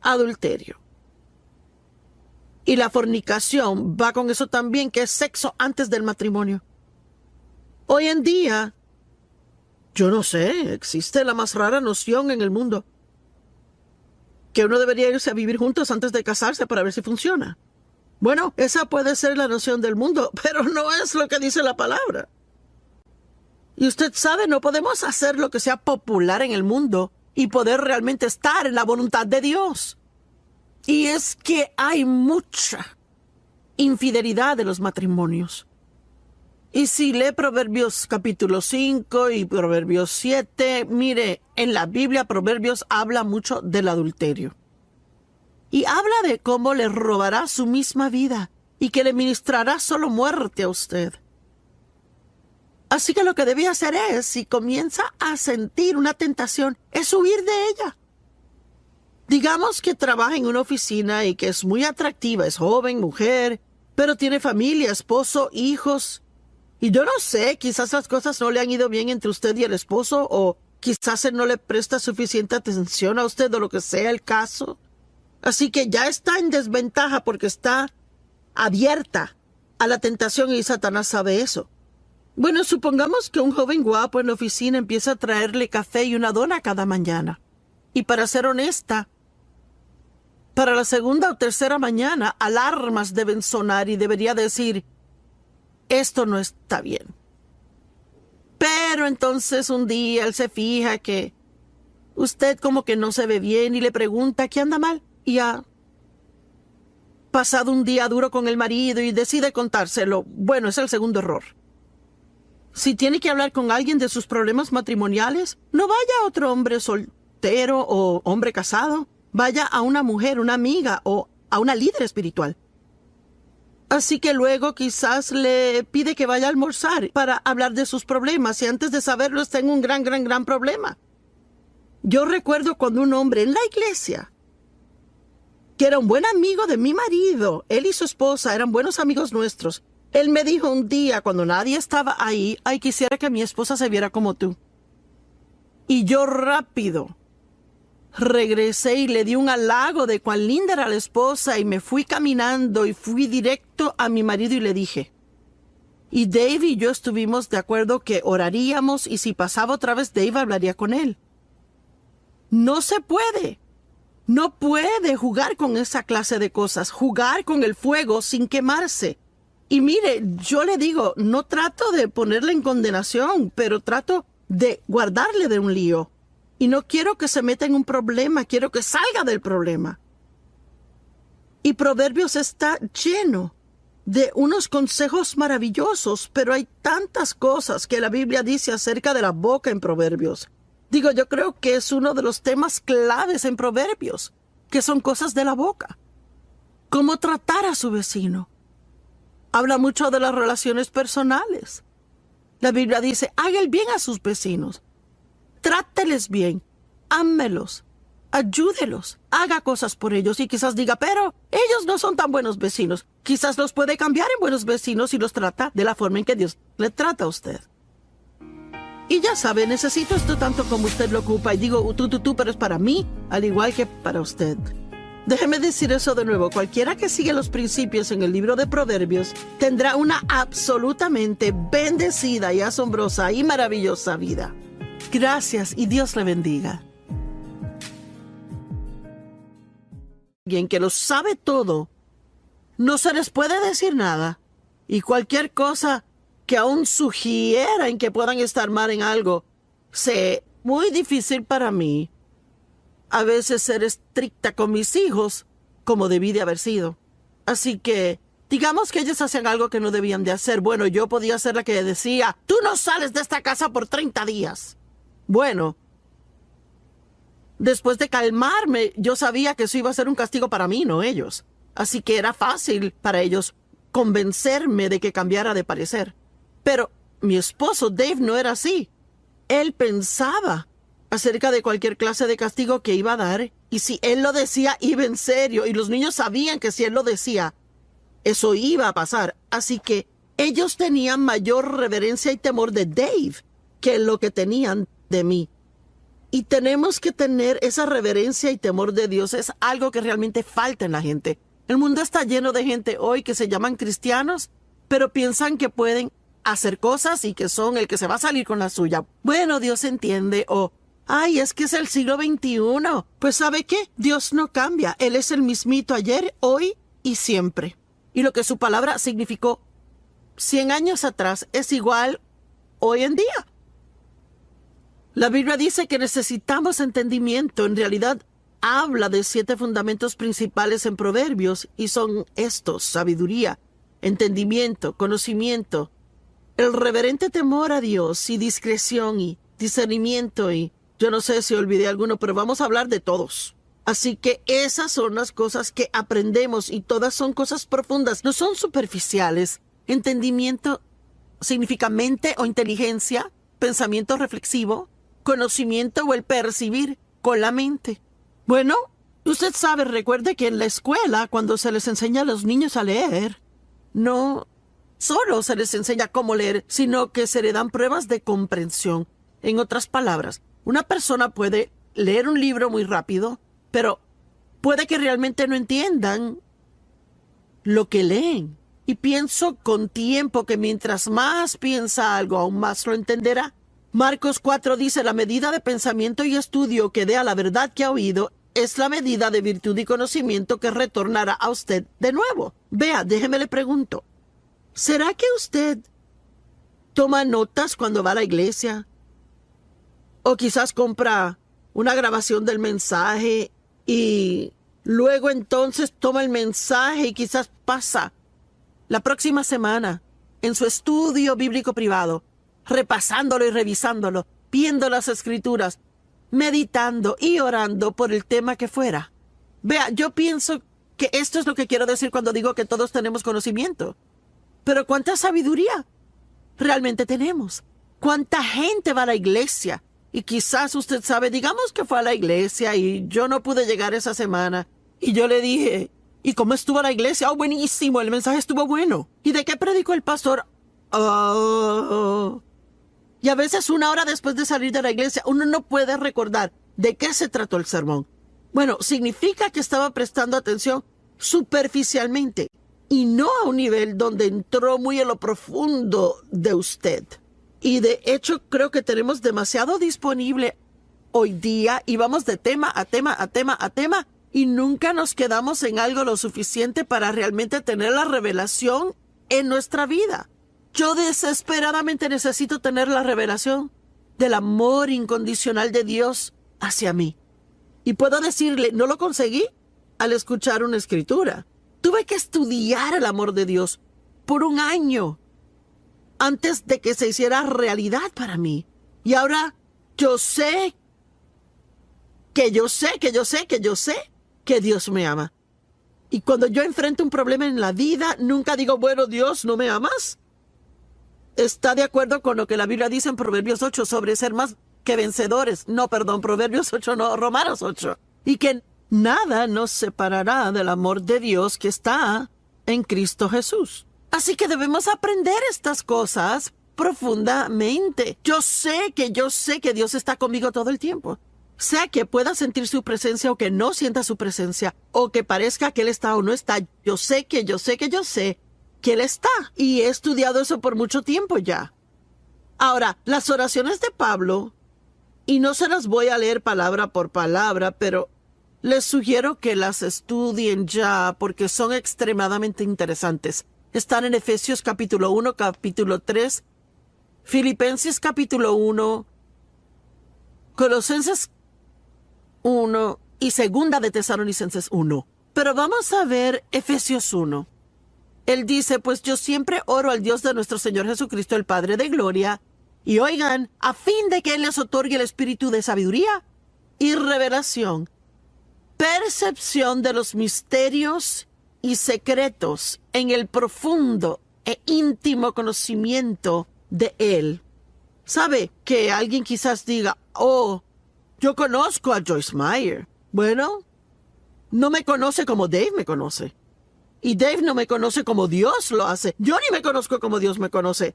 adulterio. Y la fornicación va con eso también, que es sexo antes del matrimonio. Hoy en día, Yo no sé, existe la más rara noción en el mundo. Que uno debería irse a vivir juntos antes de casarse para ver si funciona. Bueno, esa puede ser la noción del mundo, pero no es lo que dice la palabra. Y usted sabe, no podemos hacer lo que sea popular en el mundo y poder realmente estar en la voluntad de Dios. Y es que hay mucha infidelidad de los matrimonios. Y si lee Proverbios capítulo 5 y Proverbios 7, mire, en la Biblia Proverbios habla mucho del adulterio. Y habla de cómo le robará su misma vida y que le ministrará solo muerte a usted. Así que lo que debe hacer es, si comienza a sentir una tentación, es huir de ella. Digamos que trabaja en una oficina y que es muy atractiva, es joven, mujer, pero tiene familia, esposo, hijos. Y yo no sé, quizás las cosas no le han ido bien entre usted y el esposo, o quizás él no le presta suficiente atención a usted o lo que sea el caso. Así que ya está en desventaja porque está abierta a la tentación y Satanás sabe eso. Bueno, supongamos que un joven guapo en la oficina empieza a traerle café y una dona cada mañana. Y para ser honesta, para la segunda o tercera mañana, alarmas deben sonar y debería decir, esto no está bien. Pero entonces un día él se fija que usted como que no se ve bien y le pregunta qué anda mal. Y ha pasado un día duro con el marido y decide contárselo. Bueno, es el segundo error. Si tiene que hablar con alguien de sus problemas matrimoniales, no vaya a otro hombre soltero o hombre casado. Vaya a una mujer, una amiga o a una líder espiritual. Así que luego quizás le pide que vaya a almorzar para hablar de sus problemas y antes de saberlo está en un gran problema. Yo recuerdo cuando un hombre en la iglesia, que era un buen amigo de mi marido, él y su esposa eran buenos amigos nuestros, él me dijo un día cuando nadie estaba ahí, ay, quisiera que mi esposa se viera como tú. Y yo rápido regresé y le di un halago de cuán linda era la esposa y me fui caminando y fui directo a mi marido y le dije. Y Dave y yo estuvimos de acuerdo que oraríamos y si pasaba otra vez Dave hablaría con él. No se puede. No puede jugar con esa clase de cosas, jugar con el fuego sin quemarse. Y mire, yo le digo, no trato de ponerle en condenación, pero trato de guardarle de un lío. Y no quiero que se meta en un problema, quiero que salga del problema. Y Proverbios está lleno de unos consejos maravillosos, pero hay tantas cosas que la Biblia dice acerca de la boca en Proverbios. Digo, yo creo que es uno de los temas claves en Proverbios, que son cosas de la boca. Cómo tratar a su vecino. Habla mucho de las relaciones personales. La Biblia dice, haga el bien a sus vecinos. Tráteles bien, ámelos, ayúdelos, haga cosas por ellos y quizás diga, pero ellos no son tan buenos vecinos. Quizás los puede cambiar en buenos vecinos y los trata de la forma en que Dios le trata a usted. Y ya sabe, necesito esto tanto como usted lo ocupa y digo tú, pero es para mí, al igual que para usted. Déjeme decir eso de nuevo, cualquiera que sigue los principios en el libro de Proverbios tendrá una absolutamente bendecida y asombrosa y maravillosa vida. Gracias y Dios le bendiga. Alguien que lo sabe todo, no se les puede decir nada. Y cualquier cosa que aún sugiera en que puedan estar mal en algo, es muy difícil para mí a veces ser estricta con mis hijos como debí de haber sido. Así que digamos que ellos hacían algo que no debían de hacer. Bueno, yo podía ser la que decía, tú no sales de esta casa por 30 días. Bueno, después de calmarme, yo sabía que eso iba a ser un castigo para mí, no ellos. Así que era fácil para ellos convencerme de que cambiara de parecer. Pero mi esposo Dave no era así. Él pensaba acerca de cualquier clase de castigo que iba a dar, y si él lo decía, iba en serio, y los niños sabían que si él lo decía, eso iba a pasar. Así que ellos tenían mayor reverencia y temor de Dave que lo que tenían de mí. Y tenemos que tener esa reverencia y temor de Dios. Es algo que realmente falta en la gente. El mundo está lleno de gente hoy que se llaman cristianos, pero piensan que pueden hacer cosas y que son el que se va a salir con la suya. Bueno, Dios entiende. O, ay, es que es el siglo XXI. Pues ¿sabe qué? Dios no cambia. Él es el mismito ayer, hoy y siempre. Y lo que su palabra significó 100 años atrás es igual hoy en día. La Biblia dice que necesitamos entendimiento. En realidad, habla de 7 fundamentos principales en Proverbios y son estos: sabiduría, entendimiento, conocimiento, el reverente temor a Dios y discreción y discernimiento y yo no sé si olvidé alguno, pero vamos a hablar de todos. Así que esas son las cosas que aprendemos y todas son cosas profundas, no son superficiales. Entendimiento significa mente o inteligencia, pensamiento reflexivo, conocimiento o el percibir con la mente. Bueno, usted sabe, recuerde que en la escuela, cuando se les enseña a los niños a leer, no solo se les enseña cómo leer, sino que se le dan pruebas de comprensión. En otras palabras, una persona puede leer un libro muy rápido, pero puede que realmente no entiendan lo que leen. Y pienso con tiempo que mientras más piensa algo, aún más lo entenderá. Marcos 4 dice: la medida de pensamiento y estudio que dé a la verdad que ha oído es la medida de virtud y conocimiento que retornará a usted de nuevo. Vea, déjeme le pregunto, ¿será que usted toma notas cuando va a la iglesia? O quizás compra una grabación del mensaje y luego entonces toma el mensaje y quizás pasa la próxima semana en su estudio bíblico privado, repasándolo y revisándolo, viendo las escrituras, meditando y orando por el tema que fuera. Vea, yo pienso que esto es lo que quiero decir cuando digo que todos tenemos conocimiento. Pero ¿cuánta sabiduría realmente tenemos? ¿Cuánta gente va a la iglesia? Y quizás usted sabe, digamos que fue a la iglesia y yo no pude llegar esa semana. Y yo le dije, ¿y cómo estuvo la iglesia? Oh, buenísimo, el mensaje estuvo bueno. ¿Y de qué predicó el pastor? Oh. Y a veces 1 hora después de salir de la iglesia, uno no puede recordar de qué se trató el sermón. Bueno, significa que estaba prestando atención superficialmente y no a un nivel donde entró muy en lo profundo de usted. Y de hecho creo que tenemos demasiado disponible hoy día y vamos de tema a tema a tema a tema y nunca nos quedamos en algo lo suficiente para realmente tener la revelación en nuestra vida. Yo desesperadamente necesito tener la revelación del amor incondicional de Dios hacia mí. Y puedo decirle, no lo conseguí al escuchar una escritura. Tuve que estudiar el amor de Dios por 1 año antes de que se hiciera realidad para mí. Y ahora yo sé que Dios me ama. Y cuando yo enfrento un problema en la vida, nunca digo, bueno, Dios, ¿no me amas? Está de acuerdo con lo que la Biblia dice en Proverbios 8 sobre ser más que vencedores. No, perdón, Proverbios 8 no, Romanos 8. Y que nada nos separará del amor de Dios que está en Cristo Jesús. Así que debemos aprender estas cosas profundamente. Yo sé que Dios está conmigo todo el tiempo. Sea que pueda sentir su presencia o que no sienta su presencia, o que parezca que Él está o no está, yo sé que Él está. Y he estudiado eso por mucho tiempo ya. Ahora, las oraciones de Pablo, y no se las voy a leer palabra por palabra, pero les sugiero que las estudien ya porque son extremadamente interesantes. Están en Efesios capítulo 1, capítulo 3, Filipenses capítulo 1, Colosenses 1 y Segunda de Tesalonicenses 1. Pero vamos a ver Efesios 1. Él dice, pues yo siempre oro al Dios de nuestro Señor Jesucristo, el Padre de gloria, y oigan, a fin de que Él les otorgue el espíritu de sabiduría y revelación, percepción de los misterios y secretos en el profundo e íntimo conocimiento de Él. ¿Sabe que alguien quizás diga, oh, yo conozco a Joyce Meyer? Bueno, no me conoce como Dave me conoce. Y Dave no me conoce como Dios lo hace. Yo ni me conozco como Dios me conoce.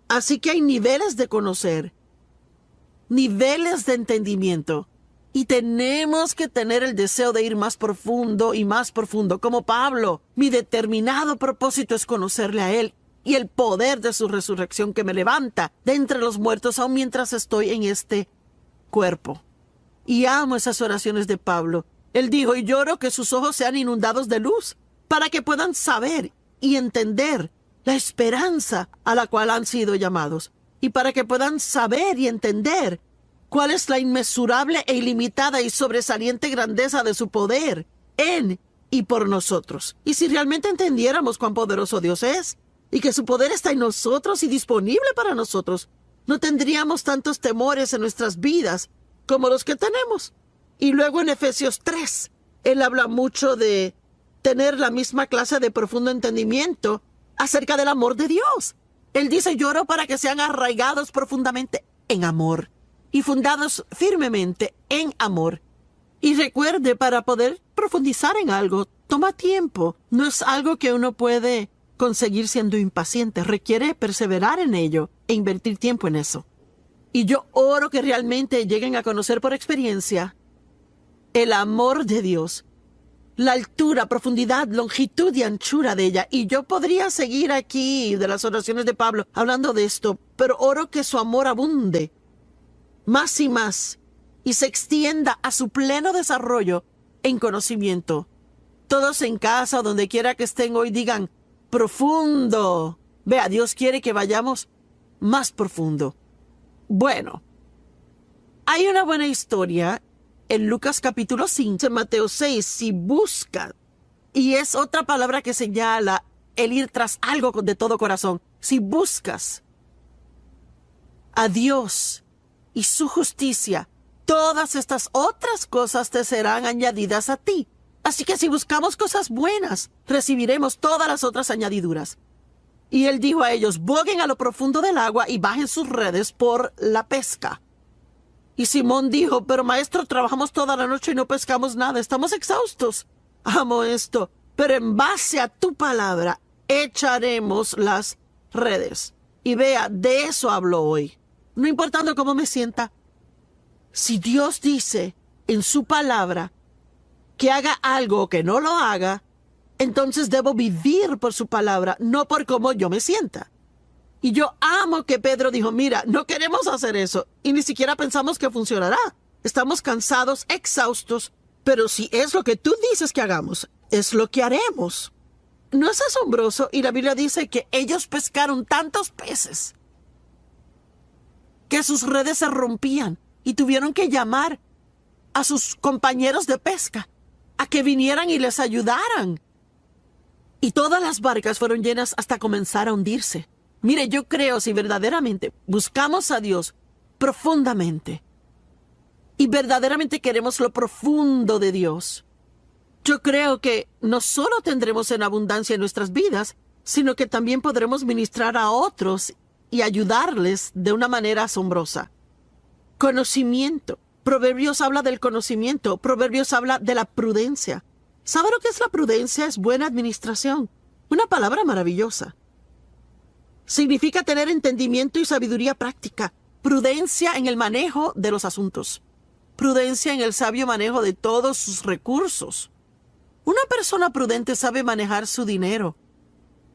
Así que hay niveles de conocer, niveles de entendimiento. Y tenemos que tener el deseo de ir más profundo y más profundo. Como Pablo, mi determinado propósito es conocerle a Él y el poder de su resurrección que me levanta de entre los muertos aun mientras estoy en este cuerpo. Y amo esas oraciones de Pablo. Él dijo, y lloro que sus ojos sean inundados de luz, para que puedan saber y entender la esperanza a la cual han sido llamados, y para que puedan saber y entender cuál es la inmesurable e ilimitada y sobresaliente grandeza de su poder en y por nosotros. Y si realmente entendiéramos cuán poderoso Dios es, y que su poder está en nosotros y disponible para nosotros, no tendríamos tantos temores en nuestras vidas como los que tenemos. Y luego en Efesios 3, él habla mucho de tener la misma clase de profundo entendimiento acerca del amor de Dios. Él dice, lloro para que sean arraigados profundamente en amor y fundados firmemente en amor. Y recuerde, para poder profundizar en algo, toma tiempo. No es algo que uno puede conseguir siendo impaciente. Requiere perseverar en ello e invertir tiempo en eso. Y yo oro que realmente lleguen a conocer por experiencia el amor de Dios, la altura, profundidad, longitud y anchura de ella. Y yo podría seguir aquí de las oraciones de Pablo hablando de esto, pero oro que su amor abunde más y más y se extienda a su pleno desarrollo en conocimiento. Todos en casa o donde quiera que estén hoy digan, profundo. Vea, Dios quiere que vayamos más profundo. Bueno, hay una buena historia en Lucas capítulo 5, en Mateo 6, si buscan, y es otra palabra que señala el ir tras algo de todo corazón. Si buscas a Dios y su justicia, todas estas otras cosas te serán añadidas a ti. Así que si buscamos cosas buenas, recibiremos todas las otras añadiduras. Y él dijo a ellos, boguen a lo profundo del agua y bajen sus redes por la pesca. Y Simón dijo, pero maestro, trabajamos toda la noche y no pescamos nada, estamos exhaustos. Amo esto, pero en base a tu palabra echaremos las redes. Y vea, de eso hablo hoy. No importando cómo me sienta, si Dios dice en su palabra que haga algo o que no lo haga, entonces debo vivir por su palabra, no por cómo yo me sienta. Y yo amo que Pedro dijo, mira, no queremos hacer eso y ni siquiera pensamos que funcionará. Estamos cansados, exhaustos, pero si es lo que tú dices que hagamos, es lo que haremos. ¿No es asombroso? Y la Biblia dice que ellos pescaron tantos peces que sus redes se rompían y tuvieron que llamar a sus compañeros de pesca a que vinieran y les ayudaran. Y todas las barcas fueron llenas hasta comenzar a hundirse. Mire, yo creo si verdaderamente buscamos a Dios profundamente y verdaderamente queremos lo profundo de Dios, yo creo que no solo tendremos en abundancia en nuestras vidas, sino que también podremos ministrar a otros y ayudarles de una manera asombrosa. Conocimiento. Proverbios habla del conocimiento. Proverbios habla de la prudencia. ¿Sabe lo que es la prudencia? Es buena administración. Una palabra maravillosa. Significa tener entendimiento y sabiduría práctica. Prudencia en el manejo de los asuntos. Prudencia en el sabio manejo de todos sus recursos. Una persona prudente sabe manejar su dinero,